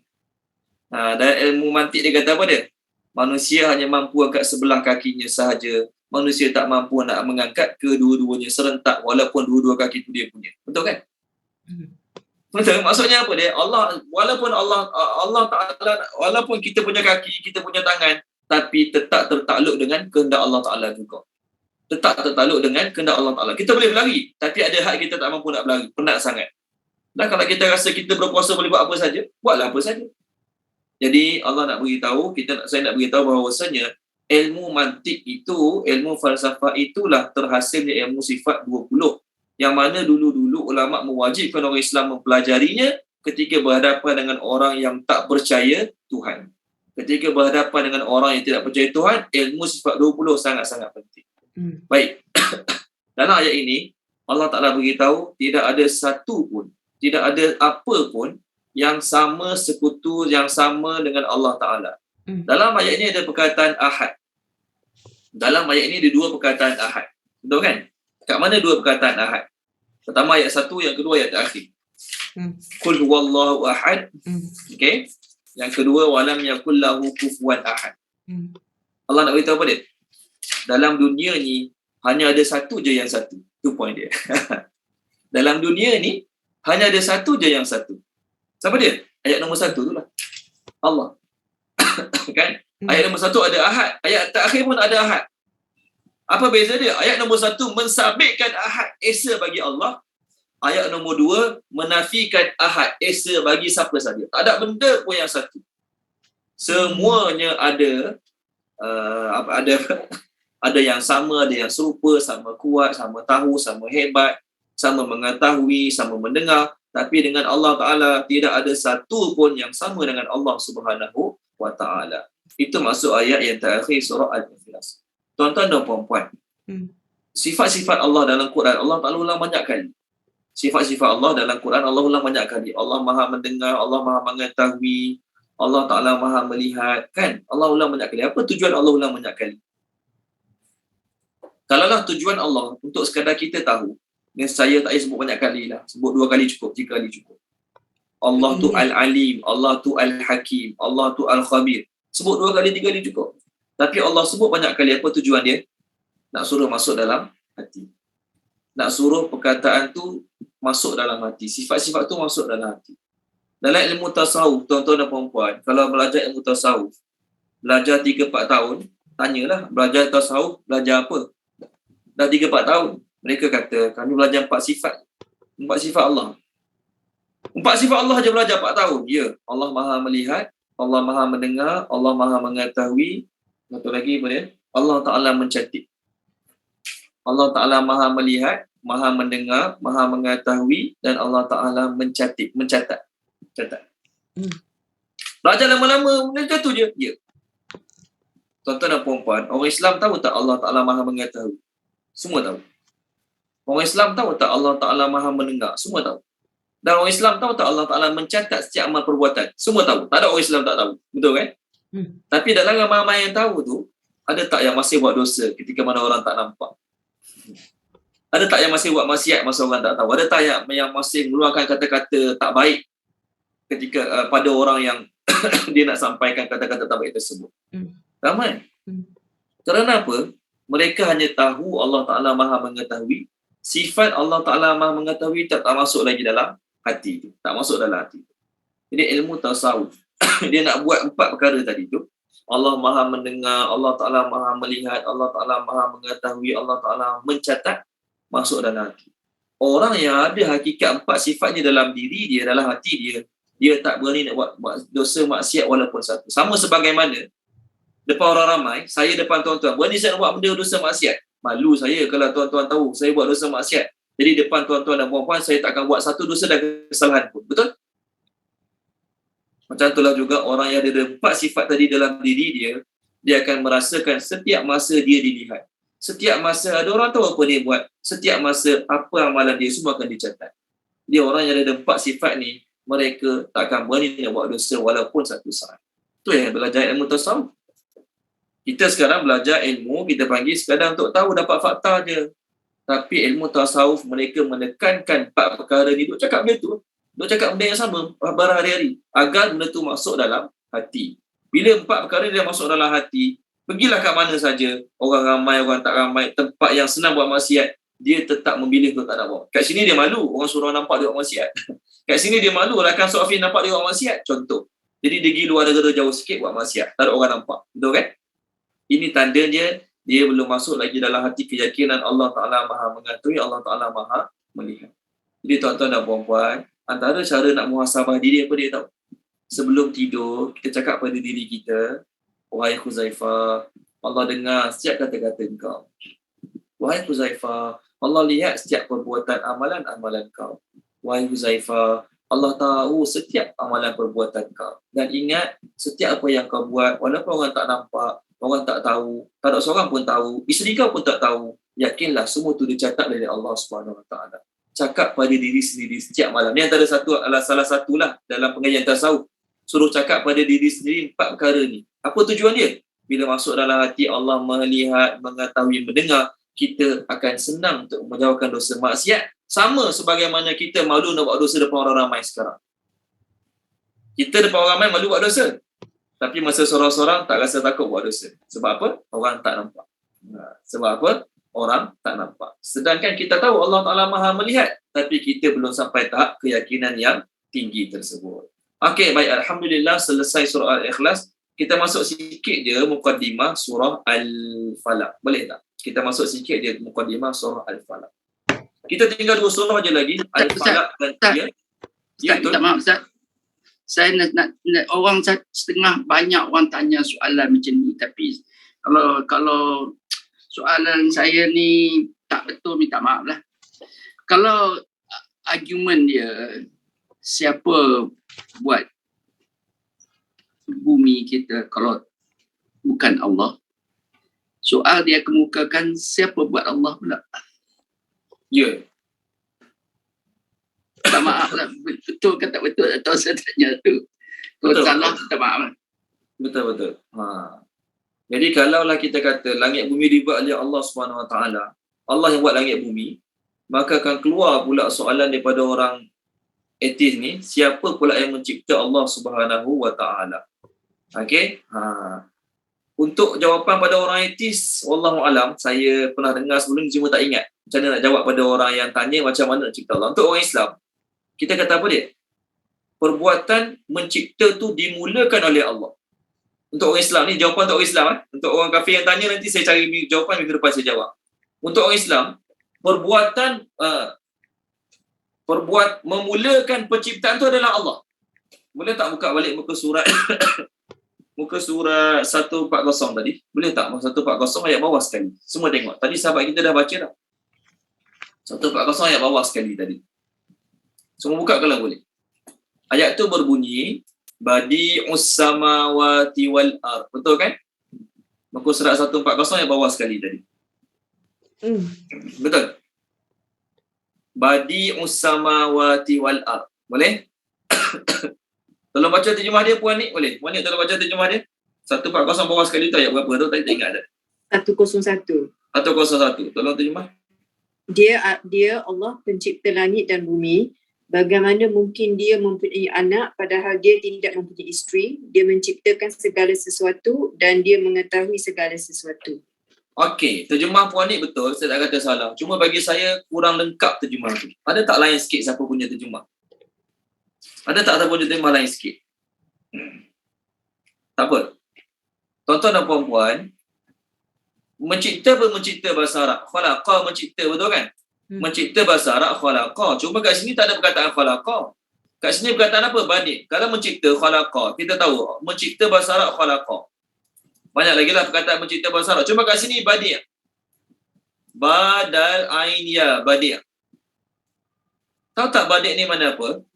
Dan ilmu mantik dia kata apa dia? Manusia hanya mampu angkat sebelah kakinya sahaja. Manusia tak mampu nak mengangkat kedua-duanya serentak walaupun dua-dua kaki itu dia punya. Betul kan? Betul. Maksudnya apa dia? Allah Ta'ala, walaupun kita punya kaki, kita punya tangan, tapi tetap tertakluk dengan kehendak Allah Ta'ala juga. Tetap tertakluk dengan kehendak Allah Ta'ala. Kita boleh berlari, tapi ada hal kita tak mampu nak berlari. Penat sangat. Dan kalau kita rasa kita berkuasa boleh buat apa saja, buatlah apa saja. Jadi Allah nak beritahu, saya nak beritahu bahawasanya ilmu mantik itu, ilmu falsafah itulah terhasilnya ilmu sifat 20. Yang mana dulu-dulu ulama mewajibkan orang Islam mempelajarinya ketika berhadapan dengan orang yang tak percaya Tuhan. Ketika berhadapan dengan orang yang tidak percaya Tuhan, ilmu sifat 20 sangat-sangat penting. Baik. Dalam ayat ini, Allah Ta'ala beritahu tidak ada satu pun, tidak ada apa pun yang sama sekutu, yang sama dengan Allah Ta'ala. Dalam ayat ini ada perkataan ahad. Dalam ayat ini ada dua perkataan ahad. Betul kan? Kat mana dua perkataan ahad? Pertama ayat 1, yang kedua ayat terakhir. Qul huwallahu ahad. Okey. Yang kedua walam yakul lahu kufuwan ahad. Allah nak beritahu apa dia? Dalam dunia ni hanya ada satu je yang satu. Itu point dia. Dalam dunia ni hanya ada satu je yang satu. Siapa dia? Ayat nombor 1 tu lah. Allah. Kan? Ayat nombor 1 ada ahad. Ayat terakhir pun ada ahad. Apa beza dia? Ayat nombor 1 mensabitkan ahad esa bagi Allah. Ayat nombor 2 menafikan ahad esa bagi siapa saja. Tak ada benda pun yang satu. Semuanya ada ada yang sama, ada yang serupa, sama kuat, sama tahu, sama hebat, sama mengetahui, sama mendengar. Tapi dengan Allah Ta'ala tidak ada satu pun yang sama dengan Allah Subhanahu wa Ta'ala. Itu maksud ayat yang terakhir surah Al-Ikhlas. Tuan-tuan dan puan-puan, sifat-sifat Allah dalam Quran, Allah Ta'ala ulang banyak kali. Sifat-sifat Allah dalam Quran, Allah ulang banyak kali. Allah Maha mendengar, Allah Maha mengetahui, Allah Ta'ala Maha melihat. Kan? Allah ulang banyak kali. Apa tujuan Allah ulang banyak kali? Kalaulah tujuan Allah untuk sekadar kita tahu, saya tak payah sebut banyak kali lah. Sebut 2 kali cukup, 3 kali cukup. Allah tu Al-Alim, Allah tu Al-Hakim, Allah tu Al-Khabir. Sebut 2 kali, 3 kali cukup. Tapi Allah sebut banyak kali. Apa tujuan dia? Nak suruh masuk dalam hati. Nak suruh perkataan tu masuk dalam hati. Sifat-sifat tu masuk dalam hati. Dalam ilmu tasawuf, tuan-tuan dan puan-puan, kalau belajar ilmu tasawuf, belajar 3-4 tahun, tanyalah, belajar tasawuf, belajar apa? Dah 3-4 tahun. Mereka kata, kami belajar 4 sifat. 4 sifat Allah. 4 sifat Allah je belajar 4 tahun. Ya, Allah Maha melihat, Allah Maha mendengar, Allah Maha mengetahui. Satu lagi apa dia? Allah Ta'ala mencatat. Allah Ta'ala Maha melihat, Maha mendengar, Maha mengetahui, dan Allah Ta'ala mencatat. Catat. Belajar lama-lama, mereka tu je. Ya. Tuan-tuan dan puan-puan, orang Islam tahu tak Allah Ta'ala Maha mengetahui? Semua tahu. Orang Islam tahu tak Allah Ta'ala Maha mendengar? Semua tahu. Dan orang Islam tahu tak Allah Ta'ala mencatat setiap amal perbuatan? Semua tahu. Tak ada orang Islam tak tahu. Betul kan? Tapi dalam ramai yang tahu tu, ada tak yang masih buat dosa ketika mana orang tak nampak? Ada tak yang masih buat maksiat masa orang tak tahu? Ada tak yang masih mengeluarkan kata-kata tak baik ketika pada orang yang dia nak sampaikan kata-kata tak baik tersebut? Ramai. Kerana apa? Mereka hanya tahu Allah Ta'ala Maha mengetahui. Sifat Allah Ta'ala Maha mengetahui tak masuk lagi dalam hati tu. Tak masuk dalam hati tu. Jadi ilmu tasawuf, dia nak buat 4 perkara tadi tu. Allah Maha mendengar, Allah Ta'ala Maha melihat, Allah Ta'ala Maha mengetahui, Allah Ta'ala mencatat, masuk dalam hati. Orang yang ada hakikat 4 sifatnya dalam diri dia, dalam hati dia, dia tak berani nak buat dosa maksiat walaupun satu. Sama sebagaimana depan orang ramai, saya depan tuan-tuan, berani saya nak buat benda dosa maksiat. Malu saya kalau tuan-tuan tahu saya buat dosa maksiat. Jadi depan tuan-tuan dan puan-puan, saya takkan buat satu dosa dan kesalahan pun. Betul? Macam itulah juga orang yang ada 4 sifat tadi dalam diri dia akan merasakan setiap masa dia dilihat. Setiap masa ada orang tahu apa dia buat. Setiap masa apa amalan dia semua akan dicatat. Dia orang yang ada 4 sifat ni, mereka takkan berani nak buat dosa walaupun satu saat. Itu yang belajar ilmu tasawuf. Kita sekarang belajar ilmu, kita panggil sekadar untuk tahu, dapat fakta je. Tapi ilmu tasawuf mereka menekankan 4 perkara ni. Duk cakap benda tu. Duk cakap benda yang sama berhari-hari. Agar benda tu masuk dalam hati. Bila 4 perkara dia masuk dalam hati, pergilah kat mana saja. Orang ramai, orang tak ramai. Tempat yang senang buat maksiat, dia tetap memilih untuk tak nak buat. Kat sini dia malu, orang suruh nampak dia buat maksiat. Kat sini dia malu, rakan Sofi nampak dia buat maksiat. Contoh. Jadi dia pergi luar negara jauh sikit buat maksiat. Tak ada orang nampak. Betul kan? Ini tandanya dia belum masuk lagi dalam hati keyakinan Allah Ta'ala Maha mengetahui, Allah Ta'ala Maha melihat. Jadi tuan-tuan dan puan-puan, antara cara nak muhasabah diri apa dia tahu? Sebelum tidur, kita cakap pada diri kita, wahai Huzaifah, Allah dengar setiap kata-kata engkau. Wahai Huzaifah, Allah lihat setiap perbuatan amalan-amalan kau. Wahai Huzaifah, Allah tahu setiap amalan perbuatan kau. Dan ingat, setiap apa yang kau buat, walaupun orang tak nampak, orang tak tahu, tak ada seorang pun tahu, isteri kau pun tak tahu, yakinlah semua itu dicatat oleh Allah Subhanahu Wa Taala. Cakap pada diri sendiri setiap malam. Ini antara salah satulah dalam pengajian tasawuf. Suruh cakap pada diri sendiri 4 perkara ni. Apa tujuan dia? Bila masuk dalam hati Allah melihat, mengetahui, mendengar, kita akan senang untuk menjauhkan dosa maksiat. Sama sebagaimana kita malu nak buat dosa depan orang ramai sekarang. Kita depan orang ramai malu buat dosa. Tapi masa sorang-sorang tak rasa takut buat dosa. Sebab apa? Orang tak nampak. Sebab apa? Orang tak nampak. Sedangkan kita tahu Allah Ta'ala Maha melihat. Tapi kita belum sampai tahap keyakinan yang tinggi tersebut. Okey, baik. Alhamdulillah selesai surah Al-Ikhlas. Kita masuk sikit je muqaddimah surah Al-Falaq. Boleh tak? Kita masuk sikit je muqaddimah surah Al-Falaq. Kita tinggal 2 surah je lagi. Al-Falaq dan dia. Ustaz, minta maaf Ustaz. Saya nak orang setengah banyak orang tanya soalan macam ni, tapi kalau soalan saya ni tak betul, minta maaf lah. Kalau argument dia siapa buat bumi kita kalau bukan Allah, soal dia kemukakan siapa buat Allah pula. Ya. Tak maaf lah, betul ke tak betul atau saya tanya tu. Kalau Betul. salah, tak maaf lah. Betul. Jadi kalaulah kita kata langit bumi dibuat oleh Allah Subhanahu Wa Taala, Allah yang buat langit bumi, maka akan keluar pula soalan daripada orang etis ni, siapa pula yang mencipta Allah Subhanahu Wa Taala? Okey? Untuk jawapan pada orang etis, wallahu alam, saya pernah dengar sebelum ni cuma tak ingat. Macam mana nak jawab pada orang yang tanya macam mana nak cipta Allah. Untuk orang Islam, kita kata apa dia? Perbuatan mencipta tu dimulakan oleh Allah. Untuk orang Islam ni, jawapan untuk orang Islam. Untuk orang kafir yang tanya, nanti saya cari jawapan minggu depan saya jawab. Untuk orang Islam, memulakan penciptaan tu adalah Allah. Boleh tak buka balik muka surat muka surat 140 tadi? Boleh tak? 140 ayat bawah sekali. Semua tengok. Tadi sahabat kita dah baca dah. 140 ayat bawah sekali tadi. Semua buka kalau boleh. Ayat tu berbunyi Badi'us samawati wal ard. Betul kan? Muka surat 140 ayat bawah sekali tadi. Betul. Badi'us samawati wal ard. Boleh? Tolong baca terjemah dia puan ni, boleh? Puan ni tolong baca terjemah dia. 140 bawah sekali tu ayat berapa tu? Tadi tak ingat dah. 101. 101. Tolong terjemah. Dia Allah pencipta langit dan bumi. Bagaimana mungkin dia mempunyai anak padahal dia tidak mempunyai isteri? Dia menciptakan segala sesuatu dan dia mengetahui segala sesuatu. Okey, terjemah Puan Nik betul, saya tak kata salah. Cuma bagi saya kurang lengkap terjemah tu. Ada tak lain sikit siapa punya terjemah? Ada tak siapa punya terjemah lain sikit? Tak apa. Tuan-tuan dan puan-puan, mencipta bahasa Arab. Khalaqa mencipta, betul kan? Mencipta bahasa Arab khalaqa. Cuma kat sini tak ada perkataan khalaqa. Kat sini perkataan apa? Badi'. Kalau mencipta khalaqa, kita tahu mencipta bahasa Arab khalaqa. Banyak lagi lah perkataan mencipta bahasa Arab. Cuma kat sini badi'. Badal ain ya, badi'. Tahu tak badi' ni mana apa?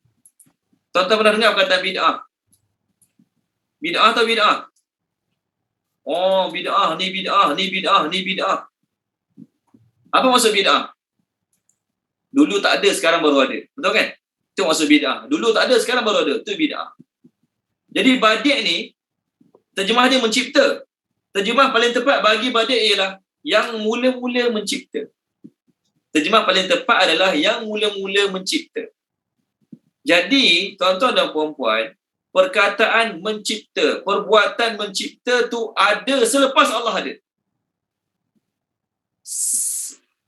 Tuan-tuan pernah dengar perkataan bid'ah? Bid'ah atau bid'ah? Oh, bid'ah, ni bid'ah, ni bid'ah, ni bid'ah. Apa maksud bid'ah? Dulu tak ada, sekarang baru ada. Betul kan? Itu maksud bid'ah. Dulu tak ada, sekarang baru ada. Itu bid'ah. Jadi badi' ni, terjemah dia mencipta. Terjemah paling tepat bagi badi' ialah yang mula-mula mencipta. Terjemah paling tepat adalah yang mula-mula mencipta. Jadi, tuan-tuan dan puan-puan, perkataan mencipta, perbuatan mencipta tu ada selepas Allah ada.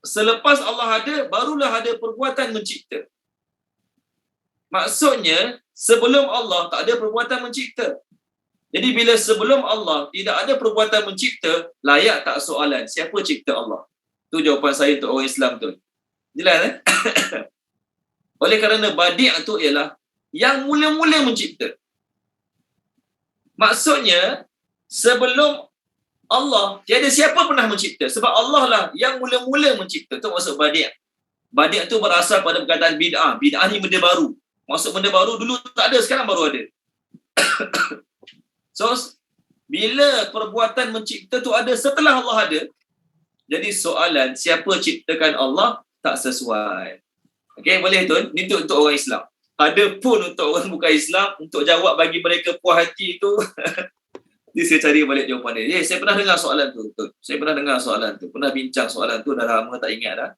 Selepas Allah ada, barulah ada perbuatan mencipta. Maksudnya, sebelum Allah tak ada perbuatan mencipta. Jadi bila sebelum Allah tidak ada perbuatan mencipta, layak tak soalan, siapa cipta Allah? Itu jawapan saya untuk orang Islam tu. Jelas eh? Oleh kerana badi' tu ialah yang mula-mula mencipta. Maksudnya, sebelum Allah, tiada siapa pernah mencipta. Sebab Allah lah yang mula-mula mencipta. Itu maksud badi'. Badi' tu berasal pada perkataan bid'ah. Bid'ah ni benda baru. Maksud benda baru dulu tak ada, sekarang baru ada. So, bila perbuatan mencipta tu ada setelah Allah ada, jadi soalan siapa ciptakan Allah tak sesuai. Okey, boleh tuan? Ini untuk orang Islam. Ada pun untuk orang bukan Islam, untuk jawab bagi mereka puas hati tu, ni saya cari balik jawapan dia. Saya pernah dengar soalan tu. Saya pernah dengar soalan tu. Pernah bincang soalan tu, dah lama tak ingat dah.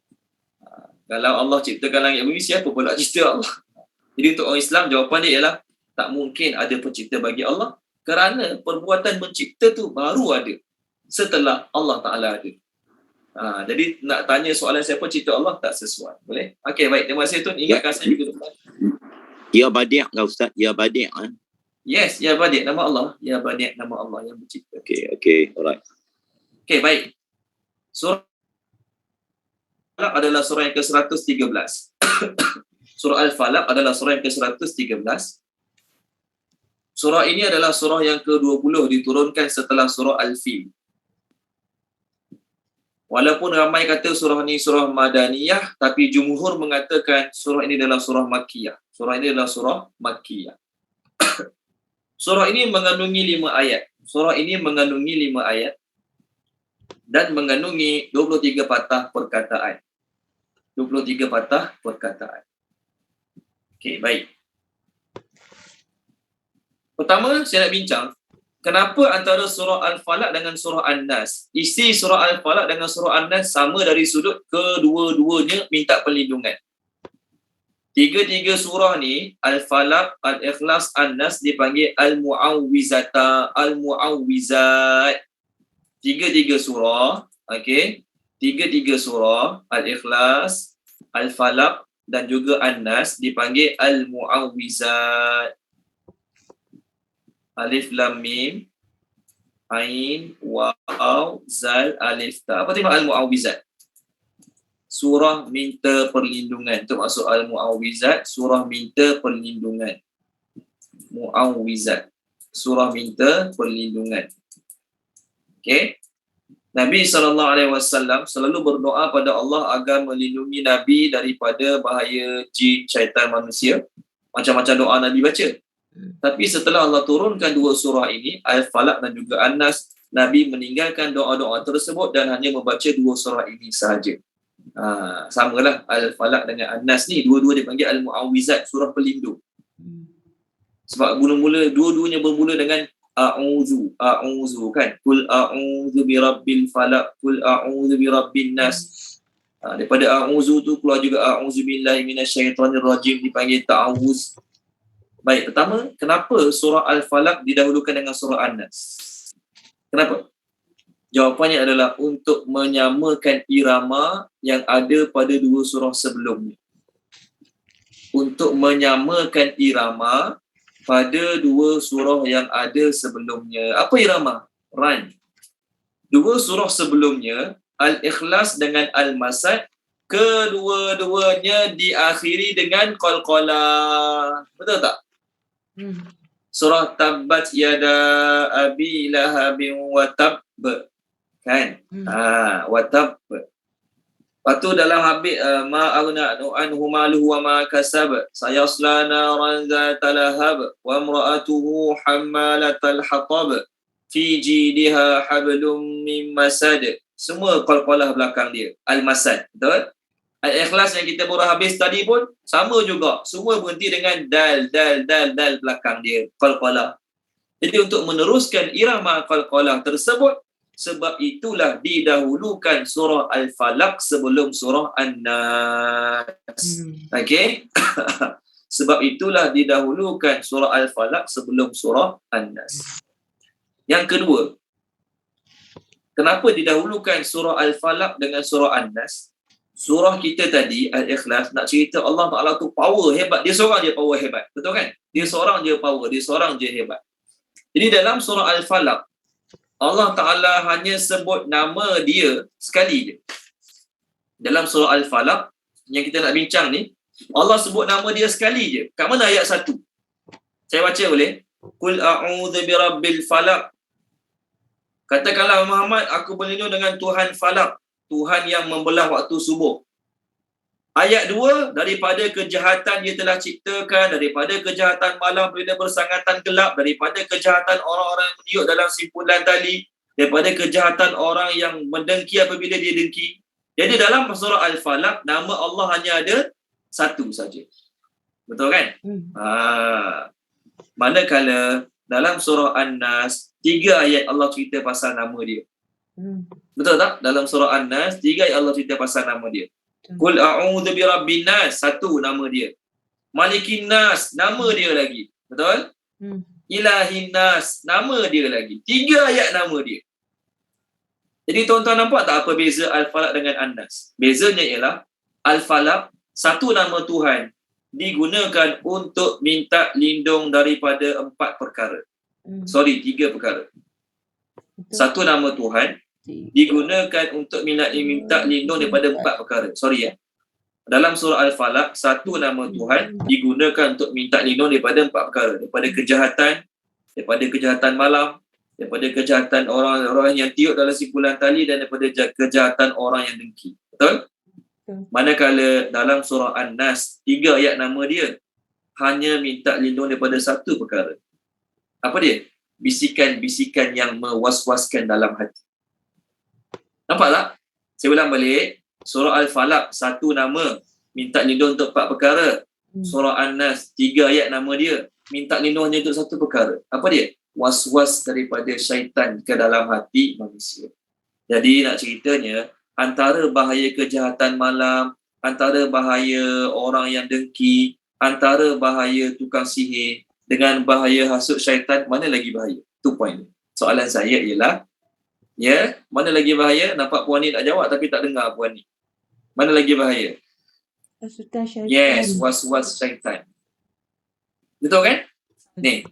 Kalau Allah ciptakan langit bumi, siapa pula cipta Allah? Jadi untuk orang Islam, jawapan dia ialah tak mungkin ada pencipta bagi Allah, kerana perbuatan mencipta tu baru ada setelah Allah Ta'ala ada. Jadi nak tanya soalan siapa cipta Allah tak sesuai. Boleh? Okey, baik. Terima kasih Tun. Ingatkan saya juga. Ya Badi' ke Ustaz? Ya Badi'. Yes, Ya Badi'. Nama Allah. Ya Badi' nama Allah yang mencipta. Okey. Alright. Okey, baik. Surah Al-Falaq adalah surah yang ke-113. Surah Al-Falaq adalah surah yang ke-113. Surah ini adalah surah yang ke-20 diturunkan setelah surah Al-Fil. Walaupun ramai kata surah ini surah Madaniyah, tapi jumhur mengatakan surah ini adalah surah Makkiyah. Surah ini adalah surah Makkiyah. Surah ini mengandungi 5 ayat. Surah ini mengandungi 5 ayat dan mengandungi 23 patah perkataan. 23 patah perkataan. Okey, baik. Pertama, saya nak bincang, kenapa antara surah Al-Falaq dengan surah An-Nas? Isi surah Al-Falaq dengan surah An-Nas sama dari sudut kedua-duanya minta perlindungan. Tiga-tiga surah ni, Al-Falaq, Al-Ikhlas, An-Nas dipanggil Al-Mu'awwizata, Al-Mu'awwizat. Tiga-tiga surah, okey. Tiga-tiga surah, Al-Ikhlas, Al-Falaq dan juga An-Nas dipanggil Al-Mu'awwizat. Alif Lam Mim Ain Waw Zal Alif Ta. Apa tema Al-Mu'awwizat? Surah minta perlindungan. Itu maksud Al-Mu'awwizat, surah minta perlindungan. Mu'awwizat, surah minta perlindungan. Okey. Nabi SAW selalu berdoa pada Allah agar melindungi Nabi daripada bahaya jin, syaitan, manusia. Macam-macam doa Nabi baca. Tapi setelah Allah turunkan 2 surah ini, Al-Falaq dan juga An-Nas, Nabi meninggalkan doa-doa tersebut dan hanya membaca 2 surah ini sahaja. Samalah Al-Falaq dengan An-Nas ni, dua-dua dipanggil Al-Mu'awwizat, surah pelindung. Sebab mula-mula, dua-duanya bermula dengan a'udzu kan. Qul a'udzu birabbil falaq, qul a'udzu birabbin nas. Daripada a'udzu tu keluar juga a'udzu billahi minasyaitonir rajim, dipanggil ta'awuz. Baik, pertama, kenapa surah Al-Falaq didahulukan dengan surah An-Nas? Kenapa? Jawapannya adalah untuk menyamakan irama yang ada pada dua surah sebelumnya. Untuk menyamakan irama pada dua surah yang ada sebelumnya. Apa irama? Rhyme. Dua surah sebelumnya, Al-Ikhlas dengan Al-Masad, kedua-duanya diakhiri dengan qalqalah. Betul tak? Surah Tabbat Yada Abi Lahabin wa Tabb. Kan? Wa Tabb. Lepas tu dalam habis ma aghna anhu maluhu wa ma kasab sayasla naran zata lahab wa imra'atuhu hammalatal hatab fi jidha hablum min masad. Semua qalqalah belakang dia. Al-Masad. Betul? Al-Ikhlas yang kita baru habis tadi pun sama juga. Semua berhenti dengan dal belakang dia. Qalqalah. Jadi untuk meneruskan irama qalqalah tersebut, sebab itulah didahulukan surah Al-Falaq sebelum surah An-Nas. Okey? Sebab itulah didahulukan surah Al-Falaq sebelum surah An-Nas. Yang kedua, kenapa didahulukan surah Al-Falaq dengan surah An-Nas? Surah kita tadi, Al-Ikhlas, nak cerita Allah Ta'ala tu power hebat. Dia seorang je power hebat. Betul kan? Dia seorang je power. Dia seorang je hebat. Jadi dalam surah Al-Falaq, Allah Ta'ala hanya sebut nama dia sekali je. Dalam surah Al-Falaq, yang kita nak bincang ni, Allah sebut nama dia sekali je. Kat mana ayat 1? Saya baca boleh? Qul a'udhu birabbil falaq. Katakanlah Muhammad, aku berlindung dengan Tuhan Falaq. Tuhan yang membelah waktu subuh. Ayat 2, daripada kejahatan dia telah ciptakan, daripada kejahatan malam bila bersangatan gelap, daripada kejahatan orang-orang yang meniup dalam simpulan tali, daripada kejahatan orang yang mendengki apabila dia dengki. Jadi dalam surah Al-Falaq, nama Allah hanya ada satu saja. Betul kan? Manakala dalam surah An-Nas, 3 ayat Allah cerita pasal nama dia. Betul tak? Dalam surah An-Nas, 3 ayat Allah cerita pasal nama dia. Qul a'udhu birabbin nas, satu nama dia. Malikin nas, nama dia lagi. Betul? Ilahin nas, nama dia lagi. 3 ayat nama dia. Jadi tuan-tuan nampak tak apa beza Al-Falaq dengan An-Nas? Bezanya ialah Al-Falaq, satu nama Tuhan, digunakan untuk minta lindung daripada 4 perkara. 3 perkara. Satu nama Tuhan digunakan untuk minta lindung daripada 4 perkara. Dalam surah Al-Falaq, satu nama Tuhan digunakan untuk minta lindung daripada 4 perkara. Daripada kejahatan malam, daripada kejahatan orang-orang yang tiup dalam simpulan tali, dan daripada kejahatan orang yang dengki. Betul? Manakala dalam surah An-Nas, 3 ayat nama dia hanya minta lindung daripada 1 perkara. Apa dia? Bisikan-bisikan yang mewaswaskan dalam hati. Nampak tak? Saya ulang balik. Surah Al-Falaq, satu nama, minta lindung untuk 4 perkara. Surah An-Nas, 3 ayat nama dia, minta lindung hanya untuk 1 perkara. Apa dia? Was-was daripada syaitan ke dalam hati manusia. Jadi nak ceritanya, antara bahaya kejahatan malam, antara bahaya orang yang dengki, antara bahaya tukang sihir, dengan bahaya hasut syaitan, mana lagi bahaya? Itu point. Soalan saya ialah, mana lagi bahaya? Nampak puan ni nak jawab tapi tak dengar puan ni. Mana lagi bahaya? Hasutan syaitan. Yes, was-was syaitan. Betul kan? Ni.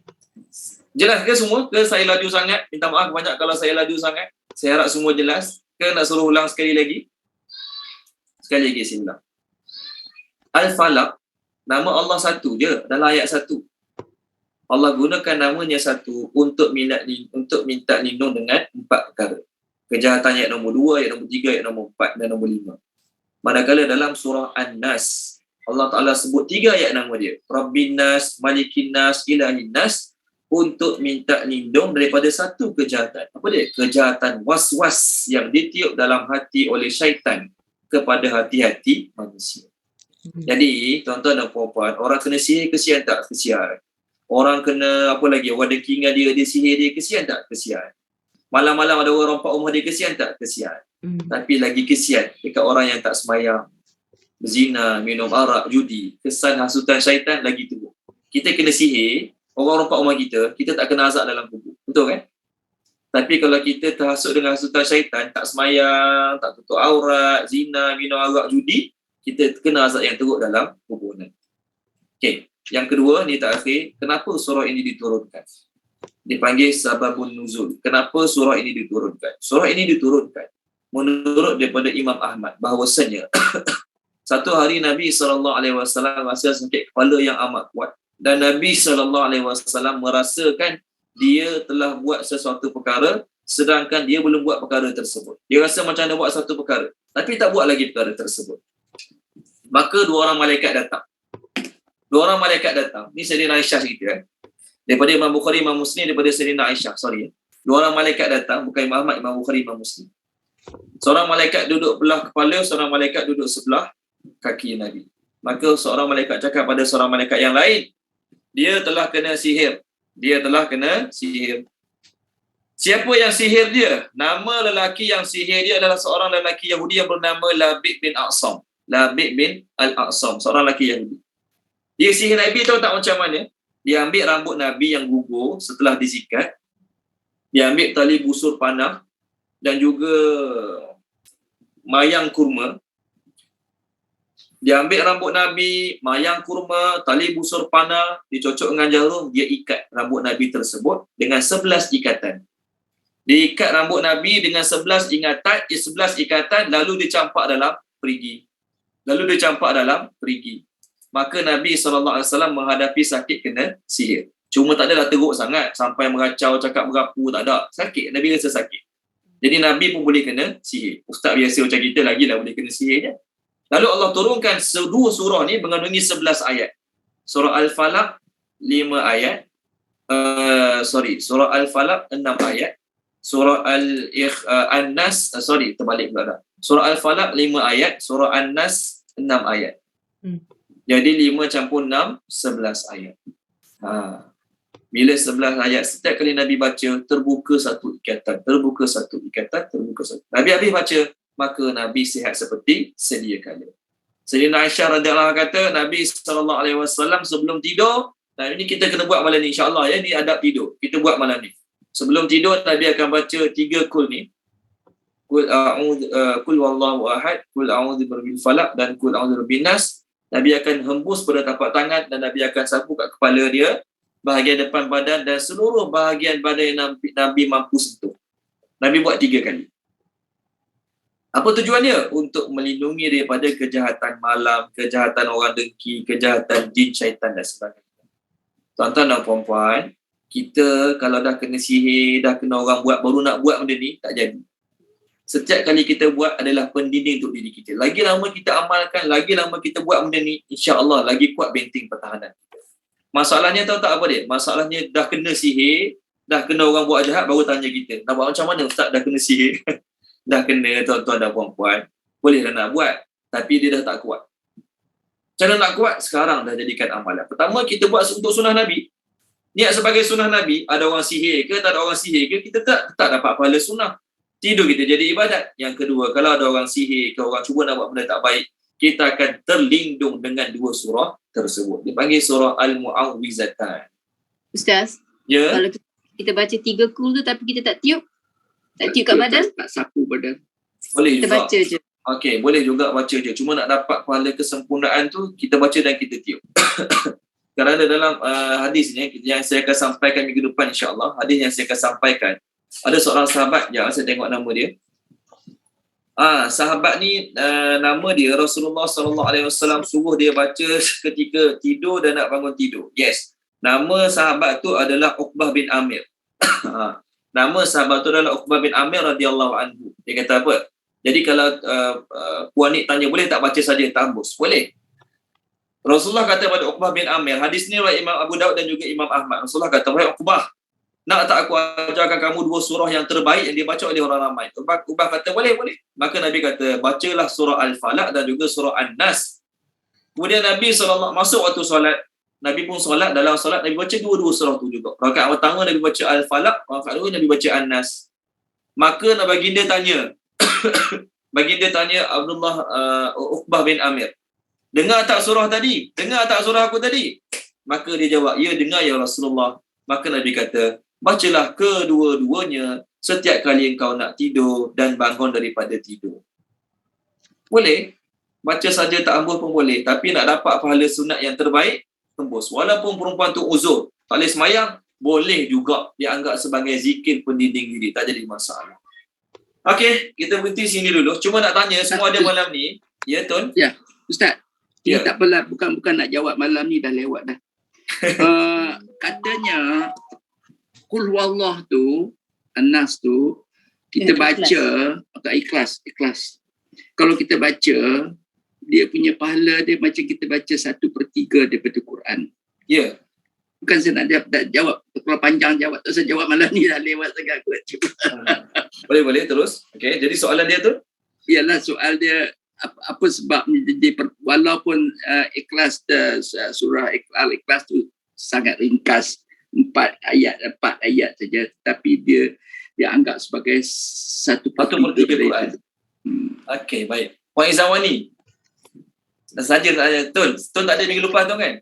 Jelas ke semua? Ke saya laju sangat? Minta maaf banyak kalau saya laju sangat. Saya harap semua jelas. Ke nak suruh ulang sekali lagi? Sekali lagi saya ulang. Al-Falaq, nama Allah satu je dalam ayat 1. Allah gunakan namanya satu untuk minta lindung dengan 4 perkara. Kejahatan ayat nombor 2, ayat nombor 3, ayat nombor 4 dan nombor 5. Manakala dalam surah An-Nas, Allah Ta'ala sebut 3 ayat nama dia. Rabbin Nas, Malikin Nas, Ilahin Nas, untuk minta lindung daripada 1 kejahatan. Apa dia? Kejahatan was-was yang ditiup dalam hati oleh syaitan kepada hati-hati manusia. Jadi, tuan-tuan dan puan-puan, orang kena sihir, kesian tak? Kesian. Orang kena apa lagi? Orang dengki dengan dia sihir dia, kesian tak? Kesian. Malam-malam ada orang rompak rumah dia, kesian tak? Kesian. Tapi lagi kesian dekat orang yang tak semayang, berzina, minum arak, judi, kesan hasutan syaitan lagi teruk. Kita kena sihir, orang rompak rumah kita, kita tak kena azab dalam kubur. Betul kan? Tapi kalau kita terhasut dengan hasutan syaitan, tak semayang, tak tutup aurat, zina, minum arak, judi, kita kena azab yang teruk dalam kubur nanti. Okey, yang kedua ni terakhir, kenapa surah ini diturunkan? Dipanggil sababun nuzul. Kenapa surah ini diturunkan? Surah ini diturunkan menurut daripada Imam Ahmad bahawasanya satu hari Nabi SAW rasa sakit kepala yang amat kuat dan Nabi SAW merasakan dia telah buat sesuatu perkara sedangkan dia belum buat perkara tersebut. Dia rasa macam dia buat satu perkara tapi tak buat lagi perkara tersebut. Maka dua orang malaikat datang. Ni Sayyidina Aisyah cerita kan. Daripada Imam Bukhari, Imam Muslim, daripada Sayyidina Aisyah. Dua orang malaikat datang, bukan Imam Ahmad, Imam Bukhari, Imam Muslim. Seorang malaikat duduk belah kepala, seorang malaikat duduk sebelah kaki Nabi. Maka seorang malaikat cakap pada seorang malaikat yang lain, dia telah kena sihir. Siapa yang sihir dia? Nama lelaki yang sihir dia adalah seorang lelaki Yahudi yang bernama Labid bin A'sam. Labid bin Al-A'sam, seorang lelaki Yahudi. Dia sihir Nabi, tahu tak macam mana? Dia ambil rambut Nabi yang gugur setelah disikat. Dia ambil tali busur panah dan juga mayang kurma. Dia ambil rambut Nabi, mayang kurma, tali busur panah, dicocok dengan jarum, dia ikat rambut Nabi tersebut dengan 11 ikatan. Dia ikat rambut Nabi dengan 11 ikatan, lalu dicampak dalam perigi. Maka Nabi SAW menghadapi sakit kena sihir. Cuma tak adalah teruk sangat sampai meracau, cakap berapu, tak ada. Sakit, Nabi rasa sakit. Jadi Nabi pun boleh kena sihir. Ustaz biasa macam kita lagilah boleh kena sihir je. Lalu Allah turunkan dua surah ni mengandungi 11 ayat. Surah Al-Falaq 5 ayat. Surah Al-Falaq 6 ayat. Surah An-Nas, terbalik pula dah. Surah Al-Falaq 5 ayat, surah An-Nas 6 ayat. Jadi 5 campur 6, 11 ayat. Bila 11 ayat, setiap kali Nabi baca, terbuka satu ikatan. Nabi habis baca, maka Nabi sihat seperti sedia kala. Sayyidina Aisyah radhiyallahu kata, Nabi SAW sebelum tidur, nah ini kita kena buat malam ni insya-Allah ya, ni adab tidur. Kita buat malam ni. Sebelum tidur Nabi akan baca 3 kul ni. Kul wallahu ahad, kul a'udzu birabbil falaq dan kul a'udzu birabbin nas. Nabi akan hembus pada tapak tangan dan Nabi akan sapu kat kepala dia, bahagian depan badan dan seluruh bahagian badan yang Nabi mampu sentuh. Nabi buat 3 kali. Apa tujuannya? Untuk melindungi daripada kejahatan malam, kejahatan orang dengki, kejahatan jin, syaitan dan sebagainya. Tuan-tuan dan puan-puan, kita kalau dah kena sihir, dah kena orang buat, baru nak buat benda ni, tak jadi. Setiap kali kita buat adalah pendinding untuk diri kita. Lagi lama kita amalkan, lagi lama kita buat benda ni, insya-Allah lagi kuat benteng pertahanan. Masalahnya tahu tak apa dia? Masalahnya dah kena sihir, dah kena orang buat jahat, baru tanya kita. Nak buat macam mana Ustaz dah kena sihir? Dah kena tuan-tuan dan puan-puan. Bolehlah nak buat, tapi dia dah tak kuat. Cara nak kuat, sekarang dah jadikan amalan. Pertama, kita buat untuk sunnah Nabi. Niat sebagai sunnah Nabi, ada orang sihir ke, tak ada orang sihir ke, kita tak dapat pahala sunnah. Tidur kita jadi ibadat. Yang kedua, kalau ada orang sihir ke, orang cuba nak buat benda tak baik, kita akan terlindung dengan 2 surah tersebut. Dipanggil surah Al-Mu'awwizatan. Ustaz, kalau kita baca 3 kul tu tapi kita tak tiup kat badan? Tak sapu badan. Boleh kita juga. Baca je. Okey, boleh juga baca je. Cuma nak dapat pahala kesempurnaan tu, kita baca dan kita tiup. Kerana dalam hadis ni, yang saya akan sampaikan minggu depan insya-Allah, hadis yang saya akan sampaikan, ada seorang sahabat, saya tengok nama dia. Sahabat ni nama dia Rasulullah SAW suruh dia baca ketika tidur dan nak bangun tidur. Yes. Nama sahabat tu adalah Uqbah bin Amir. Nama sahabat tu adalah Uqbah bin Amir radhiyallahu anhu. Dia kata apa? Jadi kalau Puan Nik tanya, boleh tak baca saja tambus? Boleh. Rasulullah kata pada Uqbah bin Amir, hadis ni oleh Imam Abu Daud dan juga Imam Ahmad. Rasulullah kata, wahai Uqbah, nak tak aku ajarkan kamu 2 surah yang terbaik yang dibaca oleh orang ramai? Uqbah kata, boleh. Maka Nabi kata, bacalah surah Al-Falaq dan juga surah An-Nas. Kemudian Nabi SAW masuk waktu solat. Nabi pun solat, dalam solat Nabi baca 2 surah tu juga. Rakaat pertama Nabi baca Al-Falaq, rakaat kedua Nabi baca An-Nas. Maka baginda tanya Abdullah Uqbah bin Amir, dengar tak surah tadi? Dengar tak surah aku tadi? Maka dia jawab, ya dengar ya Rasulullah. Maka Nabi kata, Bacalah kedua-duanya setiap kali engkau nak tidur dan bangun daripada tidur. Boleh. Baca saja tak hambur pun boleh. Tapi nak dapat pahala sunat yang terbaik, tembus. Walaupun perempuan tu uzur, tak boleh semayang, boleh juga dianggap sebagai zikir pendinding diri. Tak jadi masalah. Okey, kita berhenti sini dulu. Cuma nak tanya, semua ada malam ni. Ya, Tun? Ya, Ustaz. Ya. Tak apalah, bukan nak jawab malam ni, dah lewat dah. Katanya Qul Huwallah tu, An-Nas tu, kita baca atau ikhlas. Kalau kita baca, dia punya pahala dia macam kita baca 1/3 daripada Quran. Ya. Bukan saya nak jawab, kalau panjang jawab, tak saya jawab malam ni dah lewat sangat kot. Boleh terus. Okey, jadi soalan dia tu? Ialah soal dia, apa sebab walaupun ikhlas surah Al-Ikhlas tu sangat ringkas, 4 ayat saja, tapi dia anggap sebagai 1/3 Quran. Okey, baik. Puan Izawani. Saja Tun tak ada minggu lepas tu kan?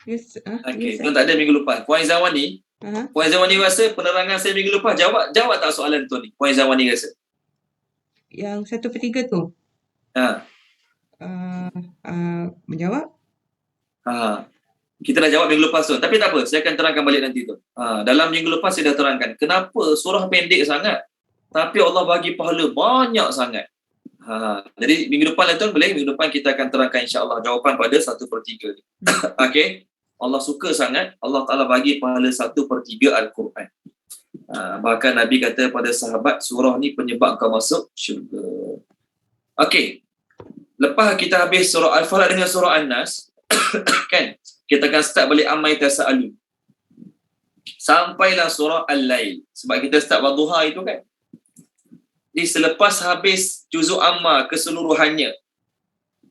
Yes. Okey, Tun tak ada minggu lepas. Puan Izawani, Puan Izawani rasa penerangan saya minggu lepas jawab tak soalan Tun ni? Puan Izawani rasa. Yang 1/3 tu. Menjawab? Kita dah jawab minggu lepas tu. Tapi tak apa, saya akan terangkan balik nanti tu. Dalam minggu lepas saya dah terangkan kenapa surah pendek sangat tapi Allah bagi pahala banyak sangat. Jadi minggu depan lah tu boleh, minggu depan kita akan terangkan insya-Allah jawapan pada 1/3 ni. Okey. Allah suka sangat, Allah Taala bagi pahala 1/3 Al-Quran. Bahkan Nabi kata pada sahabat, surah ni penyebab kau masuk syurga. Okey. Lepas kita habis surah Al-Falaq dengan surah An-Nas, kan? Kita akan start balik Amai Tasa'alun. Sampailah surah Al-Lail. Sebab kita start Wadduha itu kan. Jadi selepas habis juzuk Amma keseluruhannya,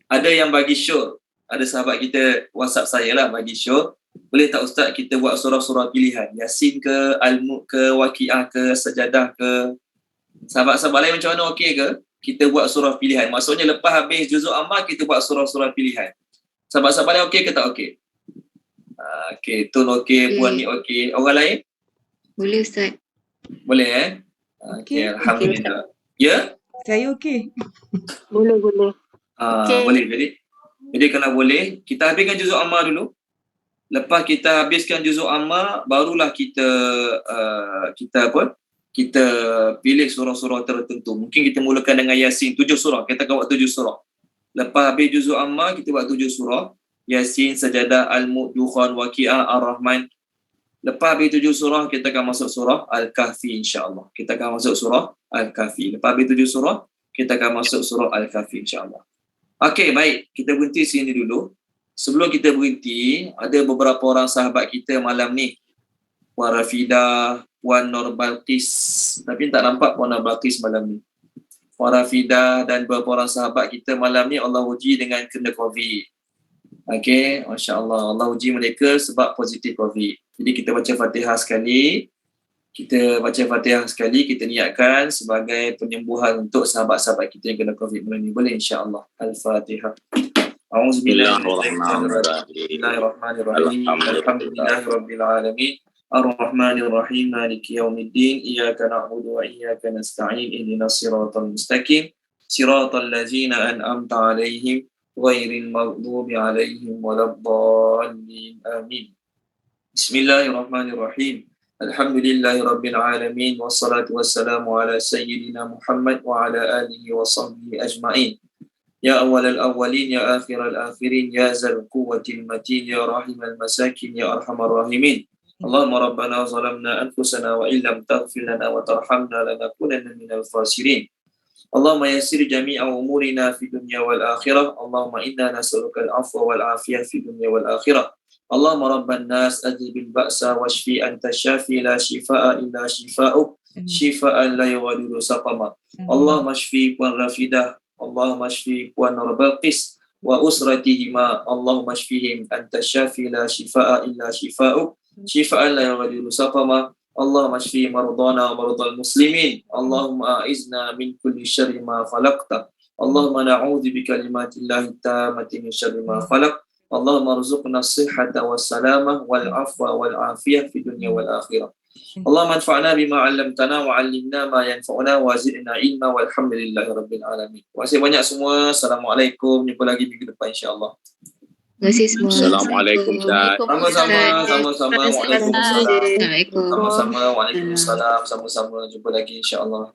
ada yang bagi syur. Ada sahabat kita WhatsApp saya lah bagi syur. Boleh tak Ustaz kita buat surah-surah pilihan? Yasin ke, Al-Mulk ke, Waqiah ke, Sajadah ke. Sahabat-sahabat lain macam mana okey ke? Kita buat surah pilihan. Maksudnya lepas habis juzuk Amma kita buat surah-surah pilihan. Sahabat-sahabat lain okey ke tak okey? Okey, Tun okey, Puan ni okey. Orang lain? Boleh Ustaz. Boleh Okey, alhamdulillah. Ya? Saya okey. Boleh. Okey. Boleh. Jadi kalau boleh, kita habiskan juzuk Amma dulu. Lepas kita habiskan juzuk Amma, barulah kita pilih surah-surah tertentu. Mungkin kita mulakan dengan Yasin 7 surah. Kita akan buat 7 surah. Lepas habis juzuk Amma, kita buat 7 surah. Yasin, Sajadah, Al-Mulk, Dukhan, Waqiah, Ar-Rahman. Lepas habis 7 surah, kita akan masuk surah Al-Kahfi insya-Allah. Kita akan masuk surah Al-Kahfi. Lepas habis 7 surah, kita akan masuk surah Al-Kahfi insya-Allah. Okey, baik. Kita berhenti sini dulu. Sebelum kita berhenti, ada beberapa orang sahabat kita malam ni. Puan Rafidah, Puan Nur Balqis. Tapi tak nampak Puan Nur Balqis malam ni. Puan Rafidah dan beberapa orang sahabat kita malam ni Allah uji dengan kena COVID. Okey, Masya Allah. Allah uji mereka sebab positif COVID. Jadi kita baca Fatihah sekali. Kita niatkan sebagai penyembuhan untuk sahabat-sahabat kita yang kena COVID malam ni. Boleh insya-Allah. Al-Fatihah. Bismillahirrahmanirrahim. Alhamdulillahirabbil alamin. Ar-Rahmanir Rahim. Maliki yaumiddin. Iyyaka na'budu wa iyyaka nasta'in. Ihdinas siratal mustaqim. Siratal ladzina an'amta 'alaihim ghairil maghdubi 'alaihim waladdallin. Amin. Bismillahirrahmanirrahim. Alhamdulillahirabbil alamin wassalatu wassalamu ala sayyidina Muhammad wa ala alihi wa sahbihi ajma'in. Ya awwalal awwalin ya akhiral akhirin ya zal quwwatil matin ya rahimal masakin ya arhamar rahimin. Allahumma rabbana zalamna anfusana wa illam taghfir lana wa tarhamna lanakunanna minal khasirin. Allahumma yassir jami'a umurina fid dunya wal akhirah. Allahumma inna nas'aluka al-'afwa wal 'afiyah fid dunya wal akhirah. Allahumma rabban nas adhibil ba'sa washfi anta syafi la shifaa'a illa shifaa'uk shifaa'an la yughadiru saqama. Allahumma shfi Puan Rafidah, Allahumma shfi Puan Nur Balqis wa usratihima. Allahumma shfihim anta syafi la shifaa'a illa shifaa'uk shifaa'an la yughadiru saqama. Allahumma shfi mardana wa mardal muslimin. Allahumma a'izna min kulli syarri ma khalaqta. Allahumma na'udzu bi kalimatillahi tammati min syarri ma khalaq. Allahumma rzuqna as-sihhata was-salamah wal 'afwa wal 'afiyah fid dunya wal akhirah. Allah manfa'na bima 'allamtana wa 'allimna ma yanfa'una wa zidna ilma walhamdulillahi rabbil alamin. Terima kasih banyak semua. Assalamualaikum. Jumpa lagi minggu depan insya-Allah. Terima kasih semua. Assalamualaikum Ustaz. Sama-sama. Waalaikumsalam. Assalamualaikum. Sama-sama. Waalaikumsalam. Sama-sama. Jumpa lagi insya-Allah.